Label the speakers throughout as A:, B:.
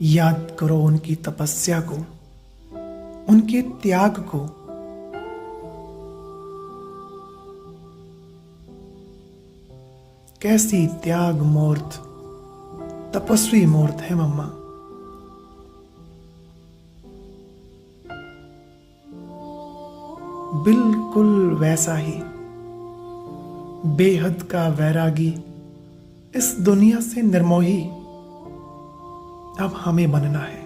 A: याद करो उनकी तपस्या को, उनके त्याग को। कैसी त्याग मूर्त, तपस्वी मूर्त है मम्मा। बिल्कुल वैसा ही बेहद का वैरागी, इस दुनिया से निर्मोही अब हमें बनना है।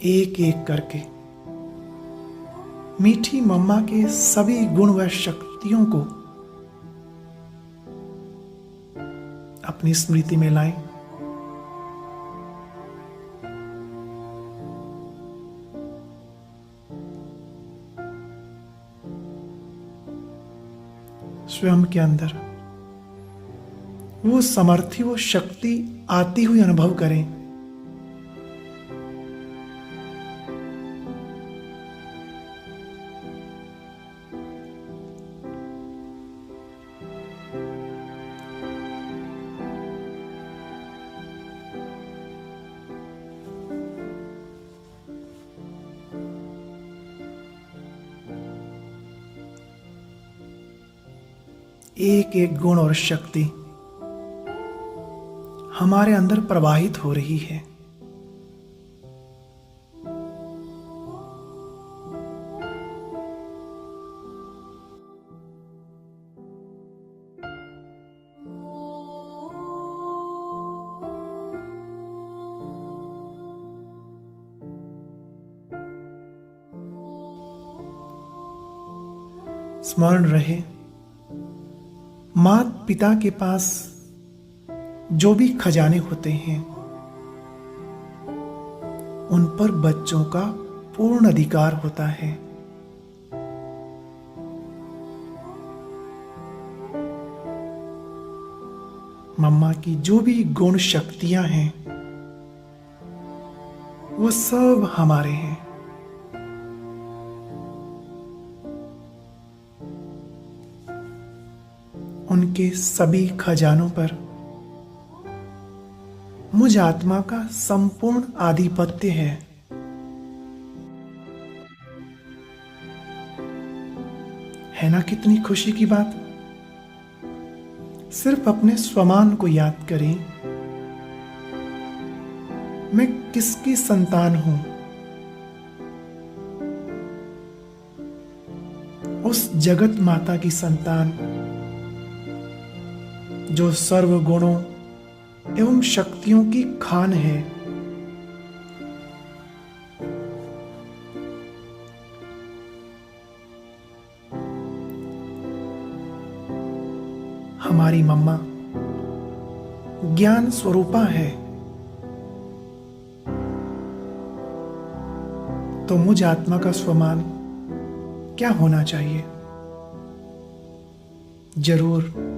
A: एक एक करके मीठी मम्मा के सभी गुण व शक्तियों को अपनी स्मृति में लाएं। स्वयं के अंदर वो समर्थी, वो शक्ति आती हुई अनुभव करें। एक एक गुण और शक्ति हमारे अंदर प्रवाहित हो रही है। स्मरण रहे, माता पिता के पास जो भी खजाने होते हैं उन पर बच्चों का पूर्ण अधिकार होता है। मम्मा की जो भी गुण शक्तियां हैं वो सब हमारे हैं। उनके सभी खजानों पर मुझ आत्मा का संपूर्ण आधिपत्य है ना। कितनी खुशी की बात। सिर्फ अपने स्वमान को याद करें, मैं किसकी संतान हूं। उस जगत माता की संतान जो सर्व गुणों एवं शक्तियों की खान है। हमारी मम्मा ज्ञान स्वरूपा है, तो मुझ आत्मा का स्वमान क्या होना चाहिए। जरूर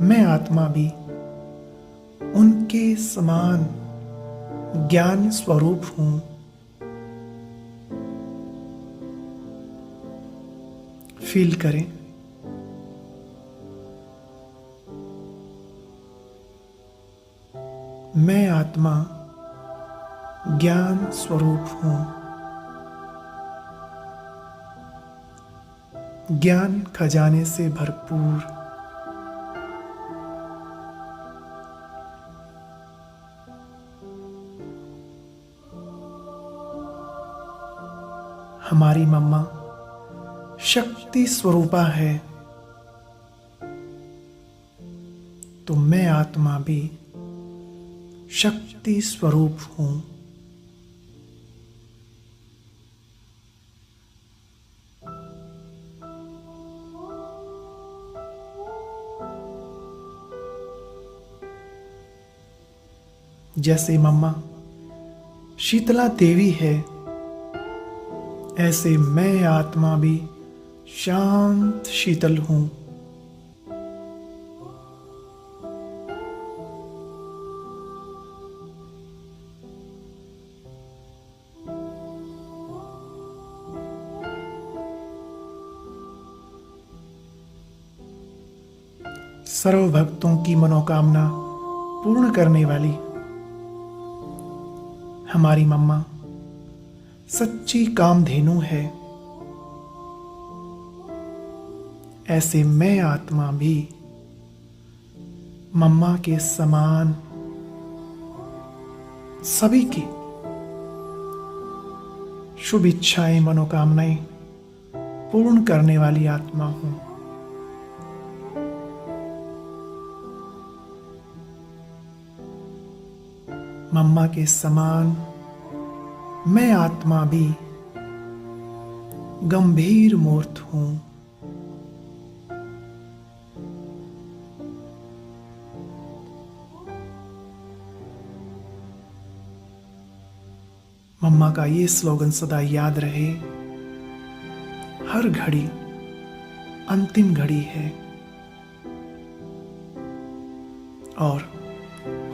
A: मैं आत्मा भी उनके समान ज्ञान स्वरूप हूं। फील करें, मैं आत्मा ज्ञान स्वरूप हूं। ज्ञान खजाने से भरपूर। हमारी मम्मा शक्ति स्वरूपा है, तो मैं आत्मा भी शक्ति स्वरूप हूं। जैसे मम्मा शीतला देवी है, ऐसे मैं आत्मा भी शांत शीतल हूं। सर्व भक्तों की मनोकामना पूर्ण करने वाली हमारी मम्मा सच्ची कामधेनु है। ऐसे मैं आत्मा भी मम्मा के समान सभी की शुभ इच्छाएं मनोकामनाएं पूर्ण करने वाली आत्मा हूं। मम्मा के समान मैं आत्मा भी गंभीर मूर्त हूं। मम्मा का ये स्लोगन सदा याद रहे। हर घड़ी अंतिम घड़ी है और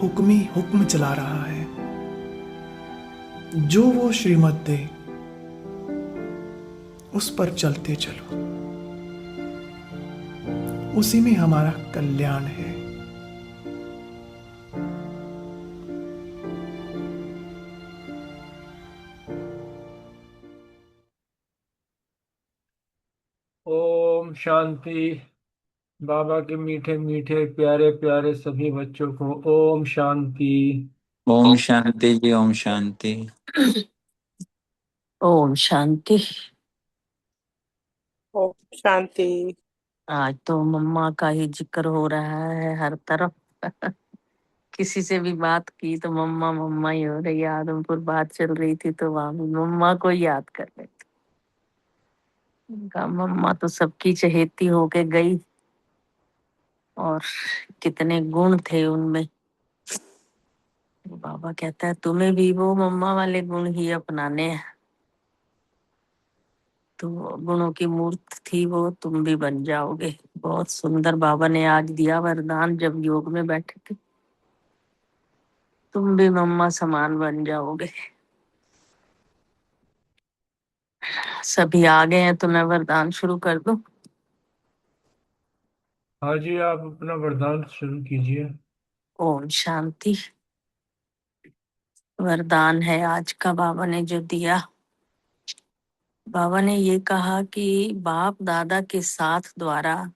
A: हुक्म ही हुक्म चला रहा है। जो वो श्रीमत दे उस पर चलते चलो, उसी में हमारा कल्याण है।
B: ओम शांति। बाबा के मीठे मीठे प्यारे प्यारे सभी बच्चों को ओम शांति।
C: ओम शांति जी, ओम शांति।
D: ओम शांति।
E: ओम शांति।
D: आज तो मम्मा का ही जिक्र हो रहा है हर तरफ। किसी से भी बात की तो मम्मा मम्मा ही हो रही है। आदमपुर बात चल रही थी तो वहां भी मम्मा को याद कर रहे थे। उनका मम्मा तो सबकी चहेती होके गई और कितने गुण थे उनमें। बाबा कहता है तुम्हें भी वो मम्मा वाले गुण ही अपनाने हैं। तो गुणों की मूर्त थी वो, तुम भी बन जाओगे। बहुत सुंदर बाबा ने आज दिया वरदान जब योग में बैठे थे। तुम भी मम्मा समान बन जाओगे। सभी आ गए हैं तो मैं वरदान शुरू कर दूं।
B: हाँ जी, आप अपना वरदान शुरू कीजिए।
D: ओम शांति। वरदान है आज का बाबा ने जो दिया। बाबा ने ये कहा कि बाप दादा के साथ द्वारा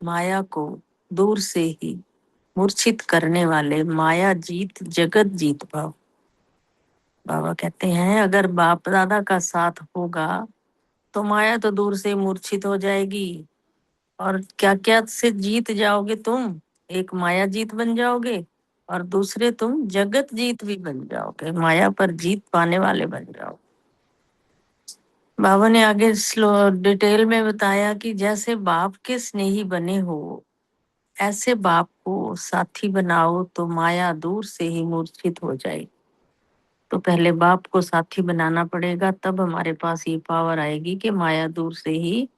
D: माया को दूर से ही मूर्छित करने वाले माया जीत जगत जीत भाव। बाबा कहते हैं अगर बाप दादा का साथ होगा तो माया तो दूर से मूर्छित हो जाएगी। और क्या क्या से जीत जाओगे तुम। एक माया जीत बन जाओगे और दूसरे तुम जगत जीत भी बन जाओगे। माया पर जीत पाने वाले बन जाओ। बाबा ने आगे स्लो डिटेल में बताया कि जैसे बाप के स्नेही बने हो ऐसे बाप को साथी बनाओ तो माया दूर से ही मूर्छित हो जाएगी। तो पहले बाप को साथी बनाना पड़ेगा, तब हमारे पास ये पावर आएगी कि माया दूर से ही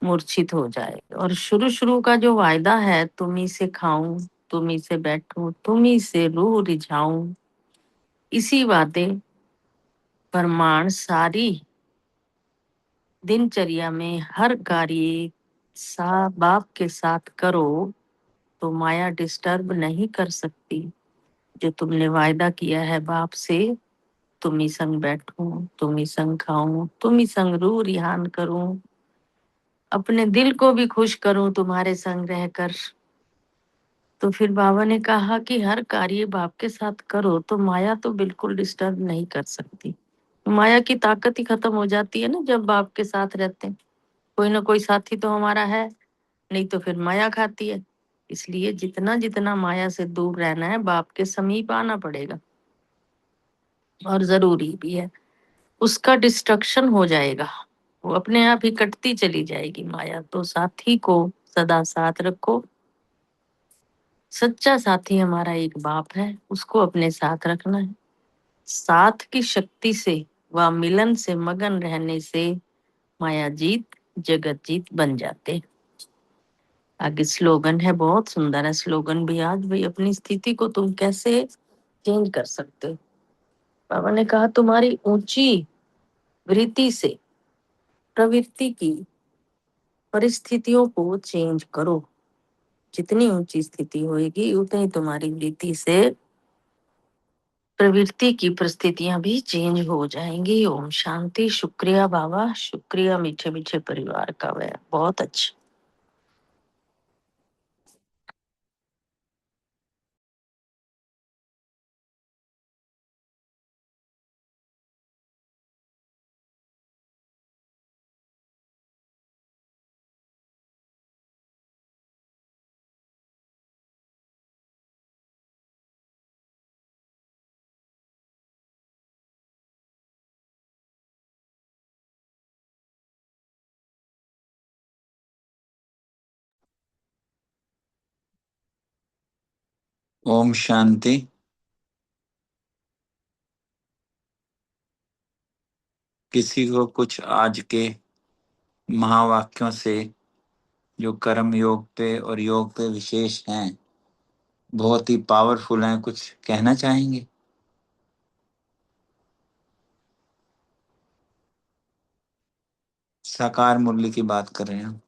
D: मूर्छित हो जाए। और शुरू शुरू का जो वायदा है, तुम ही से खाऊं, तुम ही से बैठूं, तुम ही से रूह रिझाऊं, इसी बातें प्रमाण सारी दिनचर्या में हर कार्य बाप के साथ करो तो माया डिस्टर्ब नहीं कर सकती। जो तुमने वायदा किया है बाप से, तुम ही संग बैठूं, तुम ही संग खाऊं, तुम ही संग रूह रिहान करूं, अपने दिल को भी खुश करूं तुम्हारे संग रहकर। तो फिर बाबा ने कहा कि हर कार्य बाप के साथ करो तो माया तो बिल्कुल डिस्टर्ब नहीं कर सकती। माया की ताकत ही खत्म हो जाती है ना जब बाप के साथ रहते हैं। कोई ना कोई साथी तो हमारा है, नहीं तो फिर माया खाती है। इसलिए जितना जितना माया से दूर रहना है बाप के समीप आना पड़ेगा और जरूरी भी है। उसका डिस्ट्रक्शन हो जाएगा, वो अपने आप ही कटती चली जाएगी माया। तो साथी को सदा साथ रखो। सच्चा साथी हमारा एक बाप है, उसको अपने साथ रखना है। साथ की शक्ति से व मिलन से मगन रहने से माया जीत जगत जीत बन जाते। आगे स्लोगन है, बहुत सुंदर है स्लोगन भी। आज भाई अपनी स्थिति को तुम कैसे चेंज कर सकते हो। बाबा ने कहा तुम्हारी ऊंची वृत्ति से प्रवृत्ति की परिस्थितियों को चेंज करो। जितनी ऊंची स्थिति होगी उतनी तुम्हारी वृत्ति से प्रवृत्ति की परिस्थितियां भी चेंज हो जाएंगी। ओम शांति। शुक्रिया बाबा, शुक्रिया मीठे मीठे परिवार का। वह बहुत अच्छा।
C: ओम शांति। किसी को कुछ आज के महावाक्यों से जो कर्म योग पे और योग पे विशेष हैं, बहुत ही पावरफुल हैं, कुछ कहना चाहेंगे? साकार मूल्य की बात कर रहे हैं।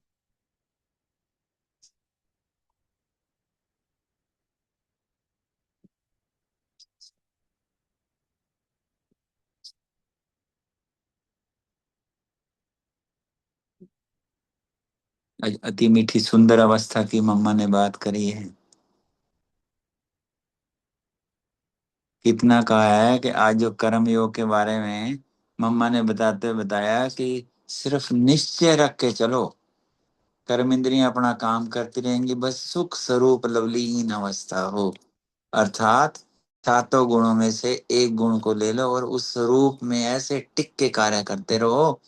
C: अति मीठी सुंदर अवस्था की मम्मा ने बात करी है। कितना कहा है कि आज जो कर्म योग के बारे में मम्मा ने बताते बताया कि सिर्फ निश्चय रख के चलो, कर्म इंद्रियां अपना काम करती रहेंगी, बस सुख स्वरूप लवलीन अवस्था हो। अर्थात सातों गुणों में से एक गुण को ले लो और उस स्वरूप में ऐसे टिक के कार्य करते रहो,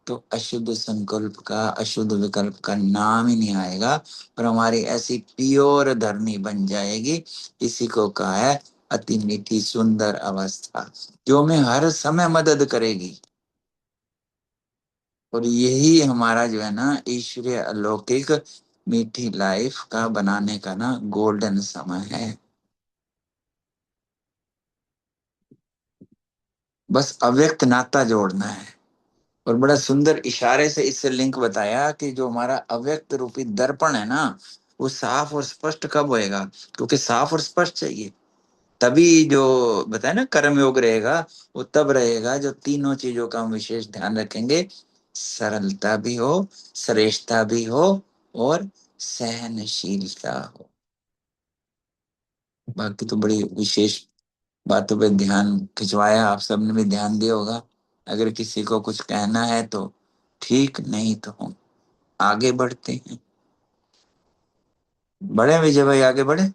C: तो अशुद्ध संकल्प का, अशुद्ध विकल्प का नाम ही नहीं आएगा और हमारी ऐसी प्योर धरनी बन जाएगी। इसी को कहा है अति मीठी सुंदर अवस्था, जो हमें हर समय मदद करेगी। और यही हमारा जो है ना ईश्वरीय अलौकिक मीठी लाइफ का बनाने का ना गोल्डन समय है। बस अव्यक्त नाता जोड़ना है। और बड़ा सुंदर इशारे से इससे लिंक बताया कि जो हमारा अव्यक्त रूपी दर्पण है ना, वो साफ और स्पष्ट कब होएगा? क्योंकि साफ और स्पष्ट चाहिए, तभी जो बताया ना कर्म योग रहेगा, वो तब रहेगा जो तीनों चीजों का हम विशेष ध्यान रखेंगे। सरलता भी हो, श्रेष्ठता भी हो और सहनशीलता हो। बाकी तो बड़ी विशेष बातों पे ध्यान खिंचवाया, आप सबने भी ध्यान दिया होगा। अगर किसी को कुछ कहना है तो ठीक, नहीं तो हम आगे बढ़ते हैं। बढ़े विजय भाई, आगे बढ़े।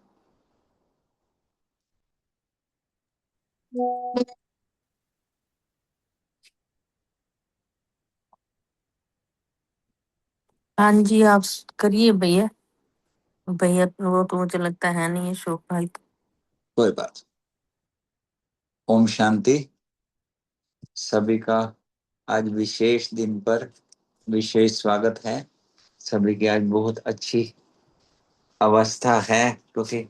D: हाँ जी, आप करिए भैया। भैया वो तो मुझे लगता है नहीं है, शोक भाई तो।
C: कोई बात। ओम शांति। सभी का आज विशेष दिन पर विशेष स्वागत है। सभी की आज बहुत अच्छी अवस्था है, क्योंकि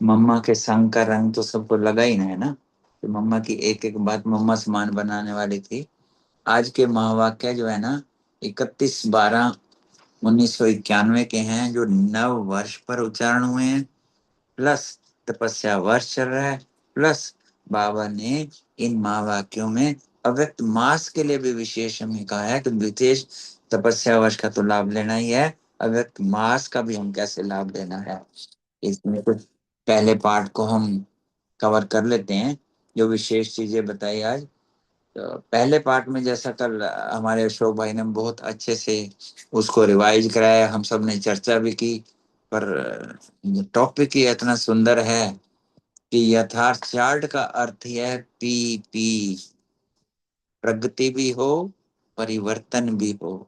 C: मम्मा के संग का रंग तो सबको लगा ही ना है ना। तो मम्मा की एक एक बात मम्मा समान बनाने वाली थी। आज के महावाक्य जो है ना 31/12/1991 के हैं, जो नव वर्ष पर उच्चारण हुए हैं, प्लस तपस्या वर्ष चल रहा है, प्लस बाबा ने इन महावाक्यों में अव्यक्त मास के लिए भी विशेष हमें कहा है कि विशेष तपस्या वर्ष का तो लाभ लेना ही है, अव्यक्त मास का भी हम कैसे लाभ लेना है। इसमें कुछ पहले पार्ट को हम कवर कर लेते हैं, जो विशेष चीजें बताई आज। तो पहले पार्ट में जैसा कल हमारे अशोक भाई ने बहुत अच्छे से उसको रिवाइज कराया, हम सब ने चर्चा भी की, पर टॉपिक ही इतना सुंदर है कि यथार्थ चार्ट का अर्थ ही है पी पी, प्रगति भी हो, परिवर्तन भी हो,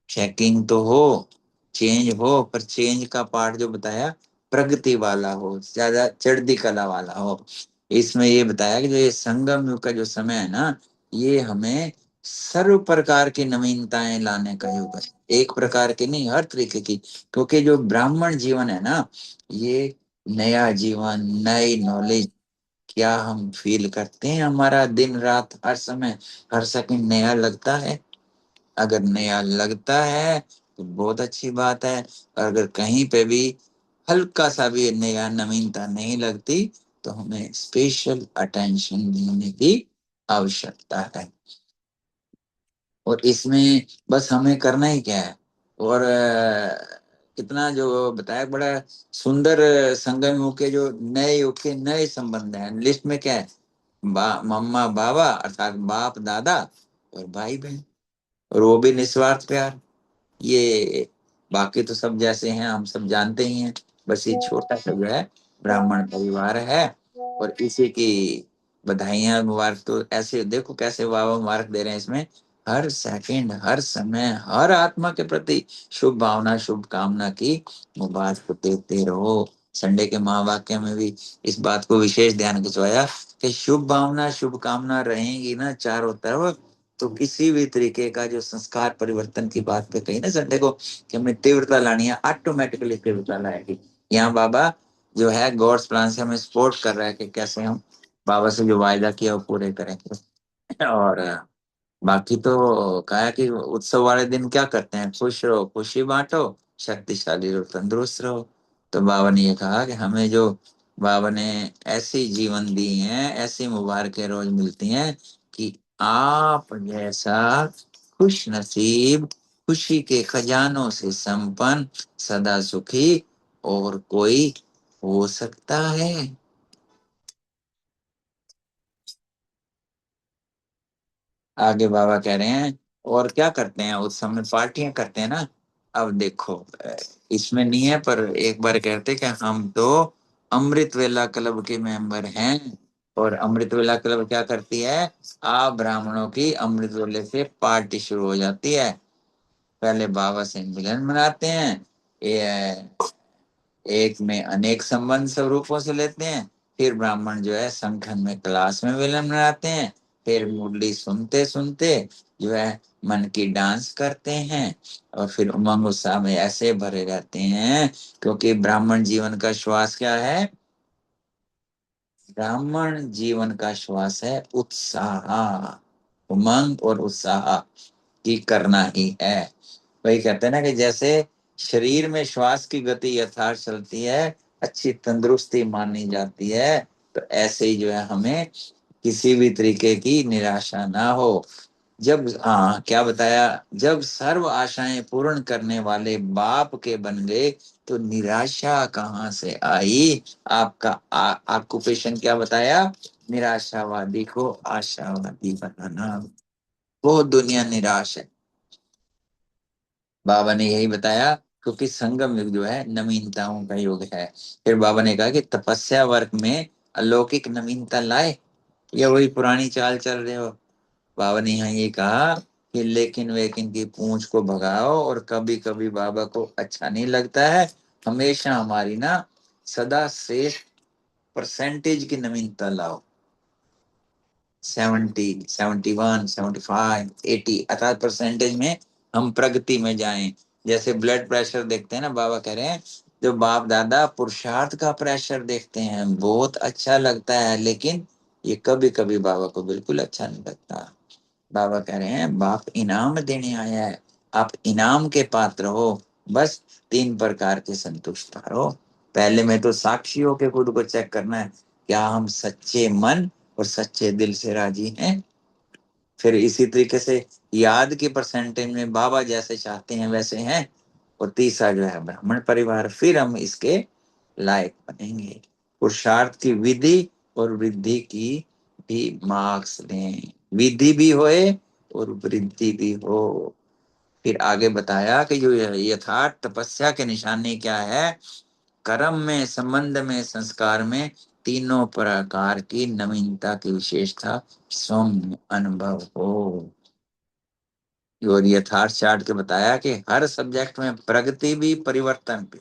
C: चेकिंग तो हो, चेंज हो, पर चेंज का पार्ट जो बताया प्रगति वाला हो, ज्यादा चढ़ती कला वाला हो। इसमें ये बताया कि जो ये संगम युग का जो समय है ना, ये हमें सर्व प्रकार की नवीनताएं लाने का युग है, एक प्रकार की नहीं, हर तरीके की। क्योंकि जो ब्राह्मण जीवन है ना, ये नया जीवन, नई नॉलेज, क्या हम फील करते हैं? हमारा दिन रात हर समय हर सेकंड नया लगता है? अगर नया लगता है तो बहुत अच्छी बात है। और अगर कहीं पे भी हल्का सा भी नया नवीनता नहीं लगती, तो हमें स्पेशल अटेंशन देने की आवश्यकता है। और इसमें बस हमें करना ही क्या है। और कितना जो बताया, बड़ा सुंदर संगम युग के जो नए युग के नए संबंध हैं। लिस्ट में क्या है? मम्मा बाबा अर्थात बाप दादा और भाई बहन, और वो भी निस्वार्थ प्यार। ये बाकी तो सब जैसे हैं हम सब जानते ही हैं। बस ये छोटा सा जो है ब्राह्मण परिवार है, और इसी की बधाइयां मुबारक। तो ऐसे देखो कैसे बाबा मुबारक दे रहे हैं इसमें। हर सेकंड, हर समय, हर आत्मा के प्रति शुभ भावना, शुभ कामना की मुबारक देते रहो। संडे के महावाक्य में भी इस बात को विशेष ध्यान खिंचवाया कि शुभ भावना, शुभ कामना रहेंगी ना चारों तरफ, तो किसी भी तरीके का जो संस्कार परिवर्तन की बात पे कही ना संडे को कि हमें तीव्रता लानी है, ऑटोमेटिकली तीव्रता लाएगी। यहाँ बाबा जो है गॉड्स प्लान से हमें सपोर्ट कर रहा है कि कैसे हम बाबा से जो वायदा किया वो पूरे करेंगे। और बाकी तो कहा कि उत्सव वाले दिन क्या करते हैं? खुश रहो, खुशी बांटो, शक्तिशाली रहो, तंदुरुस्त रहो। तो बाबा ने ये कहा कि हमें जो बाबा ने ऐसी जीवन दी हैं, ऐसी मुबारकें रोज मिलती हैं कि आप जैसा खुश नसीब, खुशी के खजानों से संपन्न, सदा सुखी और कोई हो सकता है? आगे बाबा कह रहे हैं और क्या करते हैं उस समय? पार्टियां करते हैं ना। अब देखो इसमें नहीं है, पर एक बार कहते कि हम तो अमृत वेला क्लब के मेंबर हैं। और अमृत वेला क्लब क्या करती है? आप ब्राह्मणों की अमृत वेले से पार्टी शुरू हो जाती है। पहले बाबा से मिलन मनाते हैं, ये एक में अनेक संबंध स्वरूपों से लेते हैं। फिर ब्राह्मण जो है संगठन में क्लास में विलम्ब बनाते हैं। फिर मुरली सुनते सुनते जो है मन की डांस करते हैं, और फिर उमंग उत्साह में ऐसे भरे रहते हैं। क्योंकि ब्राह्मण जीवन का श्वास क्या है? ब्राह्मण जीवन का श्वास है उत्साह, उमंग और उत्साह की करना ही है। वही कहते हैं ना कि जैसे शरीर में श्वास की गति यथार्थ चलती है, अच्छी तंदुरुस्ती मानी जाती है, तो ऐसे ही जो है हमें किसी भी तरीके की निराशा ना हो। जब क्या बताया, जब सर्व आशाएं पूर्ण करने वाले बाप के बन गए, तो निराशा कहाँ से आई? आपका ऑक्युपेशन क्या बताया? निराशावादी को आशावादी बनाना। बहुत दुनिया निराश है। बाबा ने यही बताया, क्योंकि संगम युग जो है नवीनताओं का युग है। फिर बाबा ने कहा कि तपस्या वर्ग में अलौकिक नवीनता लाए, या वही पुरानी चाल चल रहे हो? बाबा ने यहाँ ये कहा कि लेकिन वेकिन की पूंछ को भगाओ, और कभी कभी बाबा को अच्छा नहीं लगता है। हमेशा हमारी ना सदा श्रेष्ठ परसेंटेज की नवीनता लाओ। 70, 71, 75, 80 अर्थात परसेंटेज में हम प्रगति में जाएं। जैसे ब्लड प्रेशर देखते हैं ना, बाबा कह रहे हैं जो बाप दादा पुरुषार्थ का प्रेशर देखते हैं बहुत अच्छा लगता है, लेकिन ये कभी कभी बाबा को बिल्कुल अच्छा नहीं लगता। बाबा कह रहे हैं बाप इनाम देने आया है, आप इनाम के पात्र हो। बस 3 प्रकार के संतुष्ट रहो। पहले में तो साक्षी हो के खुद को चेक करना है, क्या हम सच्चे मन और सच्चे दिल से राजी हैं। फिर इसी तरीके से याद की परसेंटेज में बाबा जैसे चाहते हैं वैसे हैं। और तीसरा जो है ब्राह्मण परिवार, फिर हम इसके लायक बनेंगे। पुरुषार्थ की विधि और वृद्धि की भी मार्क्स लें, विधि भी होए और वृद्धि भी हो। फिर आगे बताया कि जो यथार्थ तपस्या के निशानी क्या है? कर्म में, संबंध में, संस्कार में तीनों प्रकार की नवीनता की विशेषता सौम्य अनुभव हो। और यथार्थ चार्ट के बताया कि हर सब्जेक्ट में प्रगति भी परिवर्तन भी,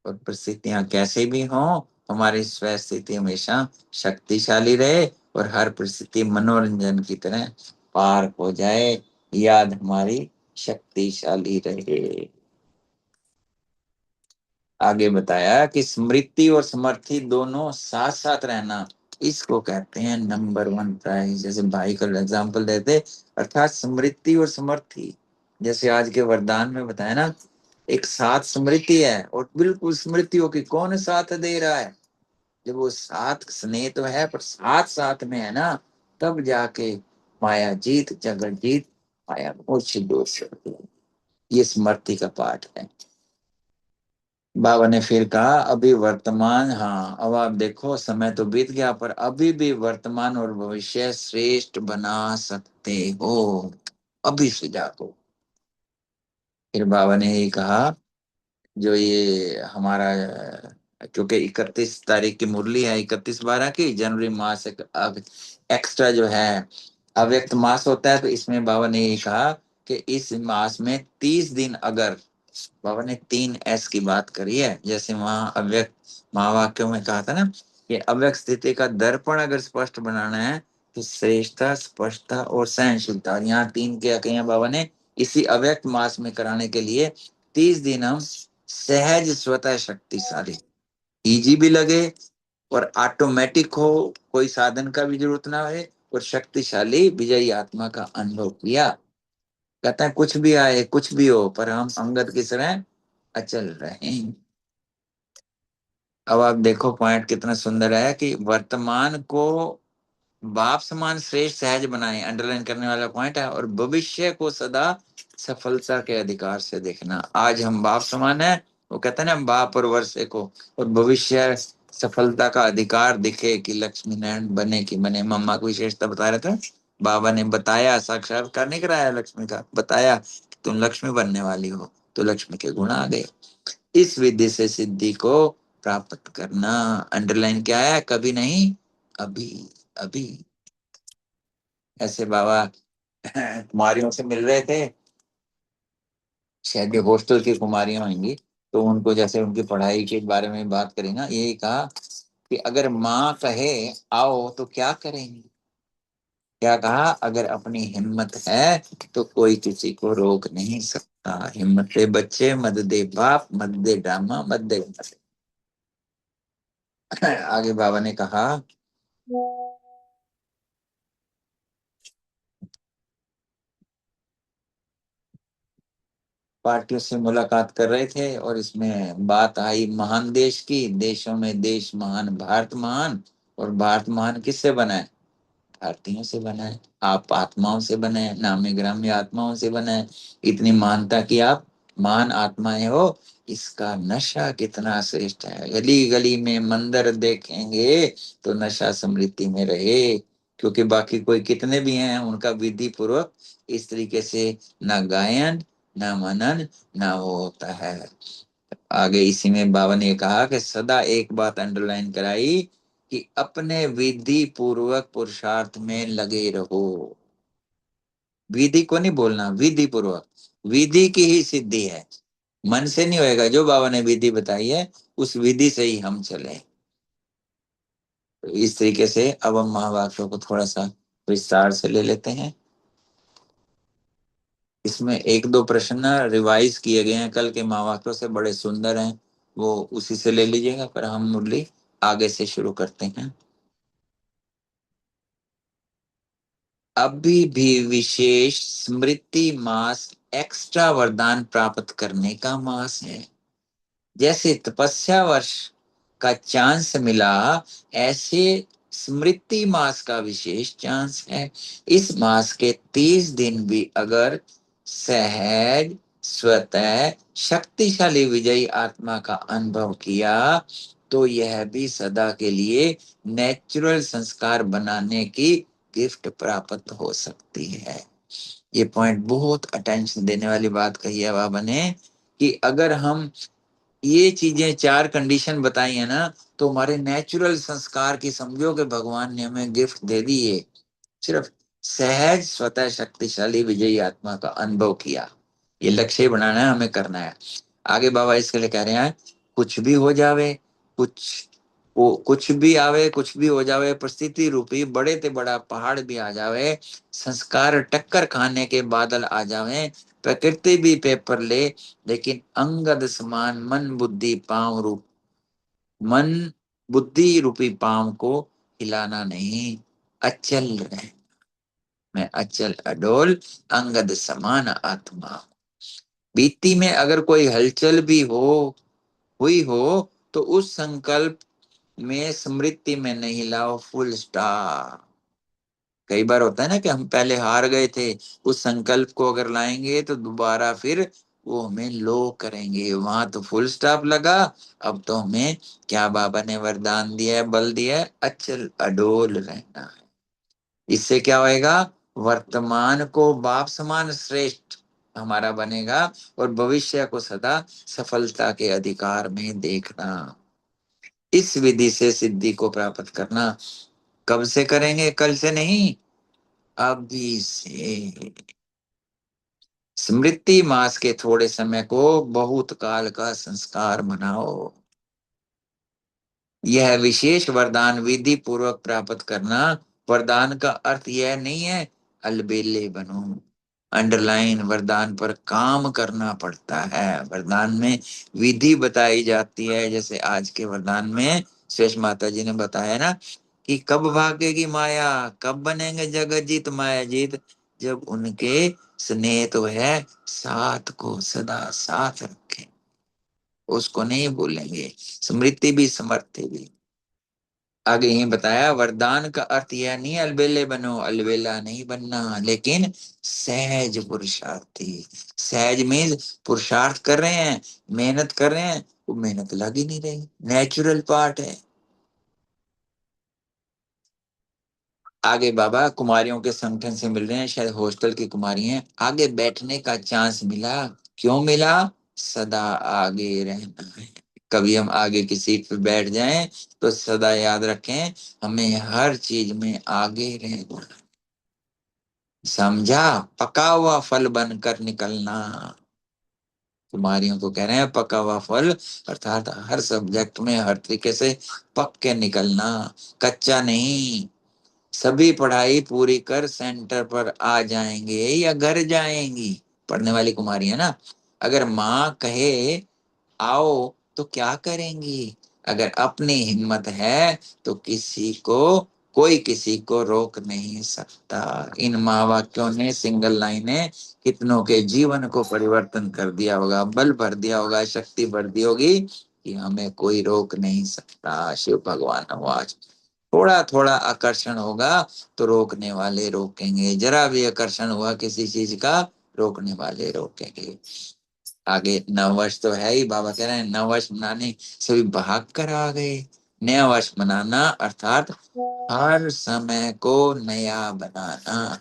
C: और परिस्थितियां कैसे भी हों हमारी स्व स्थिति हमेशा शक्तिशाली रहे, और हर परिस्थिति मनोरंजन की तरह पार हो जाए, याद हमारी शक्तिशाली रहे। आगे बताया कि स्मृति और समर्थी दोनों साथ साथ रहना, इसको कहते हैं नंबर 1 प्राइज। जैसे भाई का एग्जाम्पल देते, अर्थात स्मृति और समर्थी। जैसे आज के वरदान में बताया ना एक साथ स्मृति है, और बिल्कुल स्मृतियों की कौन साथ दे रहा है? जब वो साथ, स्नेह तो है पर साथ साथ में है ना, तब जाके माया जीत, जगत जीत, माया मोक्ष दोष। ये स्मृति का पाठ है। बाबा ने फिर कहा अभी वर्तमान, हाँ अब आप देखो समय तो बीत गया, पर अभी भी वर्तमान और भविष्य श्रेष्ठ बना सकते हो, अभी से जाको। फिर बाबा ने यही कहा, जो ये हमारा, क्योंकि 31 तारीख की मुरली है, 31/12 की, जनवरी मास एक एक्स्ट्रा जो है अव्यक्त मास होता है, तो इसमें बाबा ने यही कहा कि इस मास में 30 दिन, अगर बाबा ने 3S की बात करी है, जैसे वहां अव्यक्त महावाक्यों में कहा था ना कि अव्यक्त स्थिति का दर्पण अगर स्पष्ट बनाना है तो श्रेष्ठता, स्पष्टता और सहनशीलता, और यहाँ 3 के कहीं बाबा ने इसी अव्यक्त मास में कराने के लिए 30 दिन हम सहज, स्वतः शक्तिशाली, इजी भी लगे और ऑटोमेटिक हो, कोई साधन का भी जरूरत ना हो, और शक्तिशाली विजयी आत्मा का अनुभव किया। कहता है कुछ भी आए कुछ भी हो, पर हम अंगद की तरह अचल रहे। अब आप देखो पॉइंट कितना सुंदर है कि वर्तमान को बाप समान श्रेष्ठ सहज बनाए, अंडरलाइन करने वाला पॉइंट है, और भविष्य को सदा सफलता के अधिकार से देखना। आज हम बाप समान है, वो कहते हैं ना बाप और वर्षे को, और भविष्य सफलता का अधिकार दिखे कि लक्ष्मी नारायण बने कि बने। मम्मा को विशेषता बता रहे थे, बाबा ने बताया, साक्षात्कार नहीं कराया लक्ष्मी का, बताया कि तुम लक्ष्मी बनने वाली हो, तो लक्ष्मी के गुण आ गए। इस विधि से सिद्धि को प्राप्त करना, अंडरलाइन क्या है, कभी नहीं अभी अभी। ऐसे बाबा कुमारियों से मिल रहे थे, शायद ये हॉस्टल की कुमारियां होंगी, तो उनको जैसे उनकी पढ़ाई के बारे में बात करी ना, यही कहा कि अगर माँ कहे आओ तो क्या करेंगे? क्या कहा, अगर अपनी हिम्मत है तो कोई किसी को रोक नहीं सकता। हिम्मत दे बच्चे, मत दे बाप, मत दे ड्रामा, मत दे मत। आगे बाबा ने कहा, पार्टियों से मुलाकात कर रहे थे और इसमें बात आई महान देश की, देशों में देश महान, भारत महान, और भारत महान किससे बना है? भारतीयों से बना है। आप आत्माओं से बने हैं, नामी ग्रामी आत्माओं से बने हैं। इतनी महानता की आप महान आत्माएं हो, इसका नशा कितना श्रेष्ठ है। गली गली में मंदिर देखेंगे तो नशा समृद्धि में रहे, क्योंकि बाकी कोई कितने भी हैं उनका विधि पूर्वक इस तरीके से ना गायन, ना मनन, ना वो होता है। आगे इसी में बाबा ने कहा कि सदा एक बात अंडरलाइन कराई कि अपने विधि पूर्वक पुरुषार्थ में लगे रहो। विधि को नहीं बोलना, विधि पूर्वक, विधि की ही सिद्धि है, मन से नहीं होएगा। जो बाबा ने विधि बताई है उस विधि से ही हम चले। तो इस तरीके से अब हम महावाक्यों को थोड़ा सा विस्तार से ले लेते हैं। इसमें एक दो प्रश्न रिवाइज किए गए हैं कल के महावाक्यों से, बड़े सुंदर हैं, वो उसी से ले लीजिएगा। पर हम मुरली आगे से शुरू करते हैं। अभी भी विशेष स्मृति मास एक्स्ट्रा वरदान प्राप्त करने का मास है। जैसे तपस्या वर्ष का चांस मिला, ऐसे स्मृति मास का विशेष चांस है। इस मास के 30 दिन भी अगर सहज, स्वतः शक्तिशाली विजयी आत्मा का अनुभव किया तो यह भी सदा के लिए नेचुरल संस्कार बनाने की गिफ्ट प्राप्त हो सकती है। ये पॉइंट बहुत अटेंशन देने वाली बात कही है बाबा ने, कि अगर हम ये चीजें 4 कंडीशन बताई है ना, तो हमारे नेचुरल संस्कार की समझो कि भगवान ने हमें गिफ्ट दे दी है। सिर्फ सहज, स्वतः शक्तिशाली विजयी आत्मा का अनुभव किया, ये लक्ष्य बनाना है, हमें करना है। आगे बाबा इसके लिए कह रहे हैं, कुछ भी हो जावे, कुछ वो कुछ भी आवे, कुछ भी हो जावे, परिस्थिति रूपी बड़े ते बड़ा पहाड़ भी आ जावे, संस्कार टक्कर खाने के बादल आ जावे, प्रकृति भी पेपर ले, लेकिन अंगद समान मन बुद्धि पांव रूप, मन बुद्धि रूपी पांव को हिलाना नहीं, अचल रहे। मैं अचल अडोल अंगद समान आत्मा। बीती में अगर कोई हलचल भी हुई हो तो उस संकल्प में स्मृति में नहीं लाओ, फुल स्टॉप। कई बार होता है ना कि हम पहले हार गए थे, उस संकल्प को अगर लाएंगे तो दोबारा फिर वो हमें लो करेंगे, वहां तो फुल स्टॉप लगा। अब तो हमें क्या बाबा ने वरदान दिया है, बल दिया है, अचल अडोल रहना है। इससे क्या होएगा, वर्तमान को बाप समान श्रेष्ठ हमारा बनेगा और भविष्य को सदा सफलता के अधिकार में देखना। इस विधि से सिद्धि को प्राप्त करना कब से करेंगे, कल से नहीं, अभी से। स्मृति मास के थोड़े समय को बहुत काल का संस्कार बनाओ। यह विशेष वरदान विधि पूर्वक प्राप्त करना। वरदान का अर्थ यह नहीं है अलबेले बनो, अंडरलाइन, वरदान पर काम करना पड़ता है। वरदान में विधि बताई जाती है, जैसे आज के वरदान में शेष माता जी ने बताया ना कि कब भागेगी माया, कब बनेंगे जगत जीत माया जीत, जब उनके स्नेह तो है साथ को सदा साथ रखें, उसको नहीं भूलेंगे। स्मृति भी समर्थी भी। आगे ही बताया वरदान का अर्थ यह नहीं अलबेले बनो, अलबेला नहीं बनना, लेकिन सहज पुरुषार्थी। सहज मीन्स पुरुषार्थ कर रहे हैं, मेहनत कर रहे हैं, वो मेहनत लग ही नहीं रही, नेचुरल पार्ट है। आगे बाबा कुमारियों के संगठन से मिल रहे हैं, शायद हॉस्टल की कुमारी हैं। आगे बैठने का चांस मिला, क्यों मिला, सदा आगे रहना है। कभी हम आगे की सीट पे बैठ जाएं तो सदा याद रखें हमें हर चीज में आगे रहना है। समझा, पका हुआ फल बनकर निकलना। कुमारियों को कह रहे हैं पका हुआ फल, अर्थात हर सब्जेक्ट में हर तरीके से पक के निकलना, कच्चा नहीं। सभी पढ़ाई पूरी कर सेंटर पर आ जाएंगे या घर जाएंगी, पढ़ने वाली कुमारी है ना। अगर माँ कहे आओ तो क्या करेंगी, अगर अपनी हिम्मत है तो कोई किसी को रोक नहीं सकता। इन माँ वाक्यों ने, सिंगल लाइनें कितनों के जीवन को परिवर्तन कर दिया होगा, बल भर दिया होगा, शक्ति भर दी होगी कि हमें कोई रोक नहीं सकता। शिव भगवान आवाज, थोड़ा थोड़ा आकर्षण होगा तो रोकने वाले रोकेंगे, जरा भी आकर्षण हुआ किसी चीज का रोकने वाले रोकेंगे। आगे नववर्ष तो है ही, बाबा कह रहे हैं नववर्ष मनाने सभी भाग कर आ गए। नया वर्ष मनाना अर्थात हर समय को नया बनाना,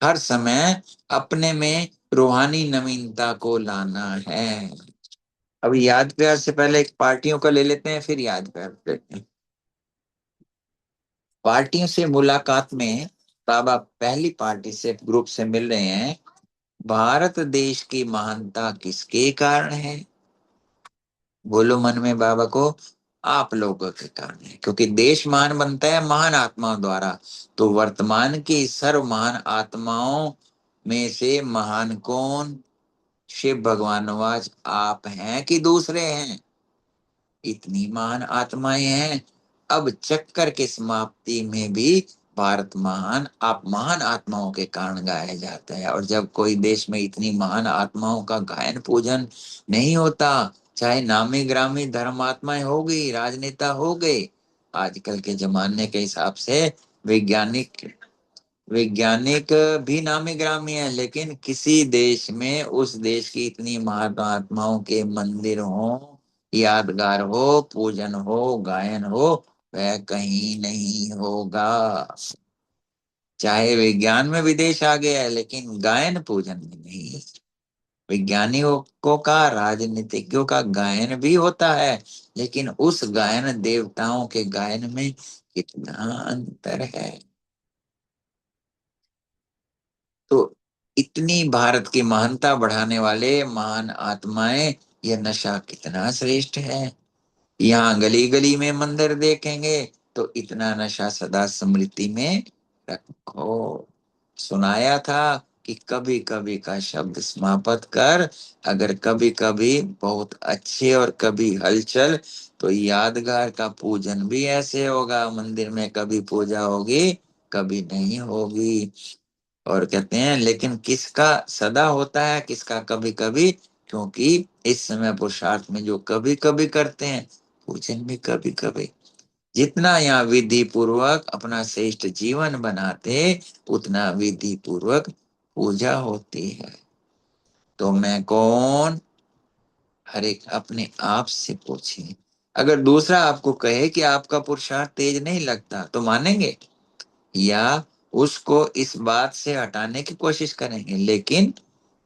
C: हर समय अपने में रूहानी नवीनता को लाना है। अभी याद प्यार से पहले एक पार्टियों का ले लेते हैं, फिर याद प्यार लेते हैं। पार्टियों से मुलाकात में बाबा पहली पार्टी से ग्रुप से मिल रहे हैं। भारत देश की महानता किसके कारण है, बोलो मन में बाबा को, आप लोगों के कारण है, क्योंकि देश महान बनता है महान आत्माओं द्वारा। तो वर्तमान की सर्व महान आत्माओं में से महान कौन, शिव भगवान वाज आप हैं कि दूसरे हैं, इतनी महान आत्माएं हैं। अब चक्कर की समाप्ति में भी भारत महान, आप महान आत्माओं के कारण गाया जाता है। और जब कोई देश में इतनी महान आत्माओं का गायन पूजन नहीं होता, चाहे नामी ग्रामी धर्मात्माएं हो गई, राजनेता हो गए, आजकल के जमाने के हिसाब से वैज्ञानिक वैज्ञानिक भी नामी ग्रामी है, लेकिन किसी देश में उस देश की इतनी महात्माओं के मंदिर हो, यादगार हो, पूजन हो, गायन हो, वह कहीं नहीं होगा। चाहे विज्ञान में विदेश आ गया है, लेकिन गायन पूजन में नहीं। वैज्ञानिकों का, राजनीतिज्ञों का गायन भी होता है, लेकिन उस गायन देवताओं के गायन में कितना अंतर है। तो इतनी भारत की महानता बढ़ाने वाले महान आत्माएं, यह नशा कितना श्रेष्ठ है। यहाँ गली गली में मंदिर देखेंगे तो इतना नशा सदा स्मृति में रखो। सुनाया था कि कभी कभी का शब्द समाप्त कर, अगर कभी कभी बहुत अच्छे और कभी हलचल, तो यादगार का पूजन भी ऐसे होगा। मंदिर में कभी पूजा होगी, कभी नहीं होगी। और कहते हैं लेकिन किसका सदा होता है, किसका कभी कभी, क्योंकि इस समय पुरुषार्थ में जो कभी कभी करते हैं, पूजन भी कभी कभी। जितना यहाँ विधि पूर्वक अपना श्रेष्ठ जीवन बनाते, उतना विधि पूर्वक पूजा होती है। तो मैं कौन, हर एक अपने आप से पूछे। अगर दूसरा आपको कहे कि आपका पुरुषार्थ तेज नहीं लगता, तो मानेंगे या उसको इस बात से हटाने की कोशिश करेंगे? लेकिन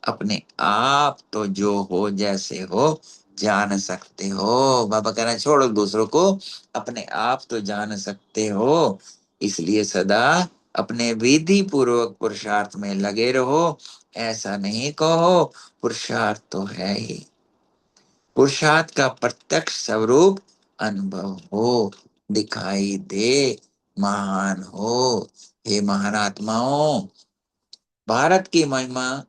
C: अपने आप तो जो हो जैसे हो जान सकते हो। बाबा कह रहे हैं छोड़ो दूसरों को, अपने आप तो जान सकते हो। इसलिए सदा अपने विधि पूर्वक पुरुषार्थ में लगे रहो। ऐसा नहीं कहो पुरुषार्थ तो है ही, पुरुषार्थ का प्रत्यक्ष स्वरूप अनुभव हो, दिखाई दे, महान हो। हे महान आत्माओं, भारत की महिमा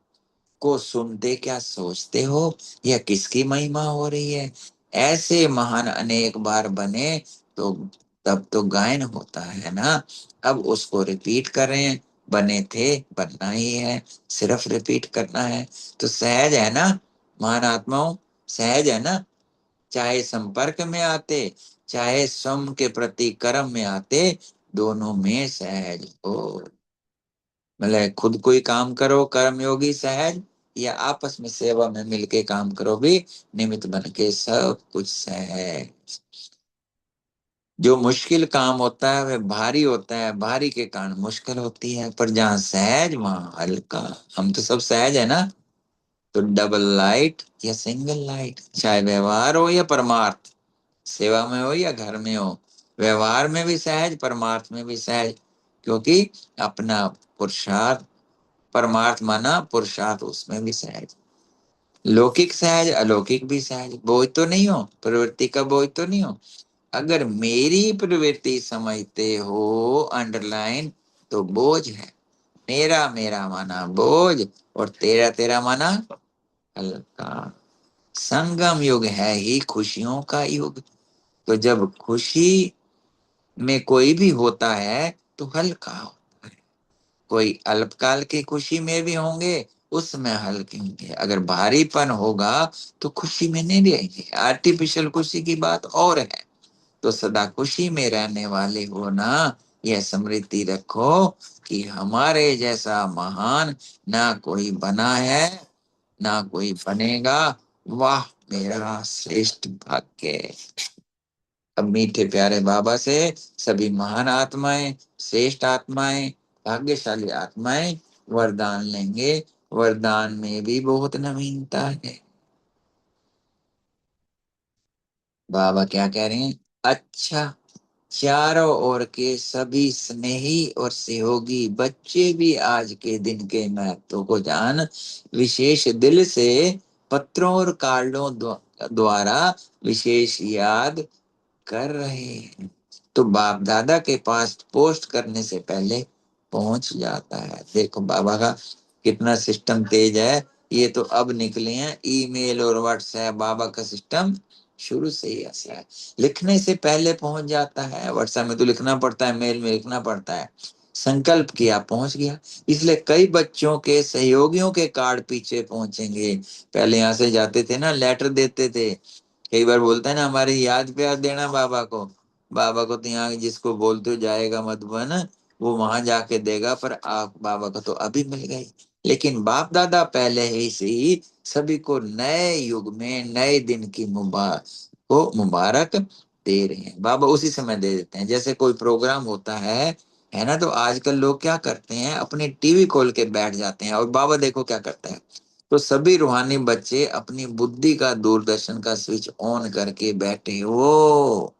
C: को सुनते क्या सोचते हो, यह किसकी महिमा हो रही है? ऐसे महान अनेक बार बने तो तब तो गायन होता है ना। अब उसको रिपीट कर रहे हैं, बने थे, बनना ही है, सिर्फ रिपीट करना है। तो सहज है ना महान आत्माओं, सहज है ना? चाहे संपर्क में आते, चाहे स्वयं के प्रति कर्म में आते, दोनों में सहज हो। मतलब खुद कोई काम करो कर्मयोगी सहज, या आपस में सेवा में मिलके काम करो भी निमित्त बन के सब कुछ सहज। जो मुश्किल काम होता है वह भारी होता है, भारी के कारण मुश्किल होती है, पर जहाँ सहज वहां हल्का। हम तो सब सहज है ना। तो डबल लाइट या सिंगल लाइट, चाहे व्यवहार हो या परमार्थ, सेवा में हो या घर में हो, व्यवहार में भी सहज, परमार्थ में भी सहज। क्योंकि अपना पुरुषार्थ, परमार्थ माना पुरुषार्थ, उसमें भी सहज। लौकिक सहज, अलौकिक भी सहज। बोझ तो नहीं हो, प्रवृत्ति का बोझ तो नहीं हो। अगर मेरी प्रवृत्ति समझते हो अंडरलाइन, तो बोझ है। मेरा मेरा माना बोझ, और तेरा तेरा माना हल्का। संगम युग है ही खुशियों का युग। तो जब खुशी में कोई भी होता है तो हल्का होता है। कोई अल्पकाल की खुशी में भी होंगे, उसमें हल्के होंगे। अगर भारीपन होगा तो खुशी में नहीं रहेंगे। आर्टिफिशियल खुशी की बात और है। तो सदा खुशी में रहने वाले हो ना, यह स्मृति रखो कि हमारे जैसा महान ना कोई बना है, ना कोई बनेगा। वाह मेरा श्रेष्ठ भाग्य। अब मीठे प्यारे बाबा से सभी महान आत्माएं, श्रेष्ठ आत्माएं, भाग्यशाली आत्माएं वरदान लेंगे। वरदान में भी बहुत नवीनता है। बाबा क्या कह रहे हैं? अच्छा, चारों ओर के सभी स्नेही और सहयोगी बच्चे भी आज के दिन के महत्व को जान विशेष दिल से पत्रों और कार्डों द्वारा विशेष याद कर रहे हैं। तो बाप दादा के पास पोस्ट करने से पहले पहुंच जाता है। देखो बाबा का कितना सिस्टम तेज है। ये तो अब निकले हैं ईमेल और व्हाट्सएप, बाबा का सिस्टम शुरू से ही ऐसा है। लिखने से पहले पहुंच जाता है। व्हाट्सएप में तो लिखना पड़ता है, मेल में लिखना पड़ता है। संकल्प किया, पहुंच गया। इसलिए कई बच्चों के सहयोगियों के कार्ड पीछे पहुंचेंगे। पहले यहाँ से जाते थे ना, लेटर देते थे। कई बार बोलता है ना, हमारी याद प्यार देना बाबा को। बाबा को तो यहाँ जिसको बोलते हो जाएगा मधुबन, वो वहां जाके देगा। पर आप बाबा को तो अभी मिल गई। लेकिन बाप दादा पहले ही से ही सभी को नए युग में नए दिन की मुबारक दे रहे हैं। बाबा उसी समय दे देते हैं। जैसे कोई प्रोग्राम होता है ना, तो आजकल लोग क्या करते हैं, अपनी टीवी खोल के बैठ जाते हैं। और बाबा देखो क्या करता है। तो सभी रूहानी बच्चे अपनी बुद्धि का दूरदर्शन का स्विच ऑन करके बैठे हो।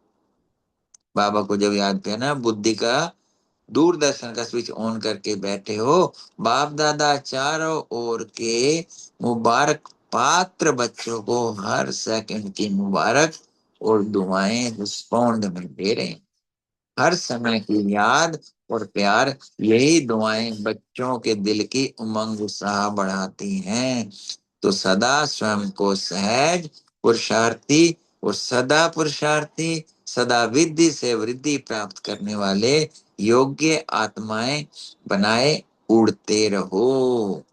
C: बाबा को जब याद किया ना, बुद्धि का दूरदर्शन का स्विच ऑन करके बैठे हो। बाप दादा चारों ओर के मुबारक पात्र बच्चों को हर सेकंड की मुबारक और दुआएं रिस्पॉन्ड में दे रहे हैं। हर समय की याद और प्यार, यही दुआएं बच्चों के दिल की उमंग उत्साह बढ़ाती हैं। तो सदा स्वयं को सहज, पुरुषार्थी और सदा पुरुषार्थी, सदा विद्धि से वृद्धि प्राप्त करने वाले योग्य आत्माएं बनाए उड़ते रहो।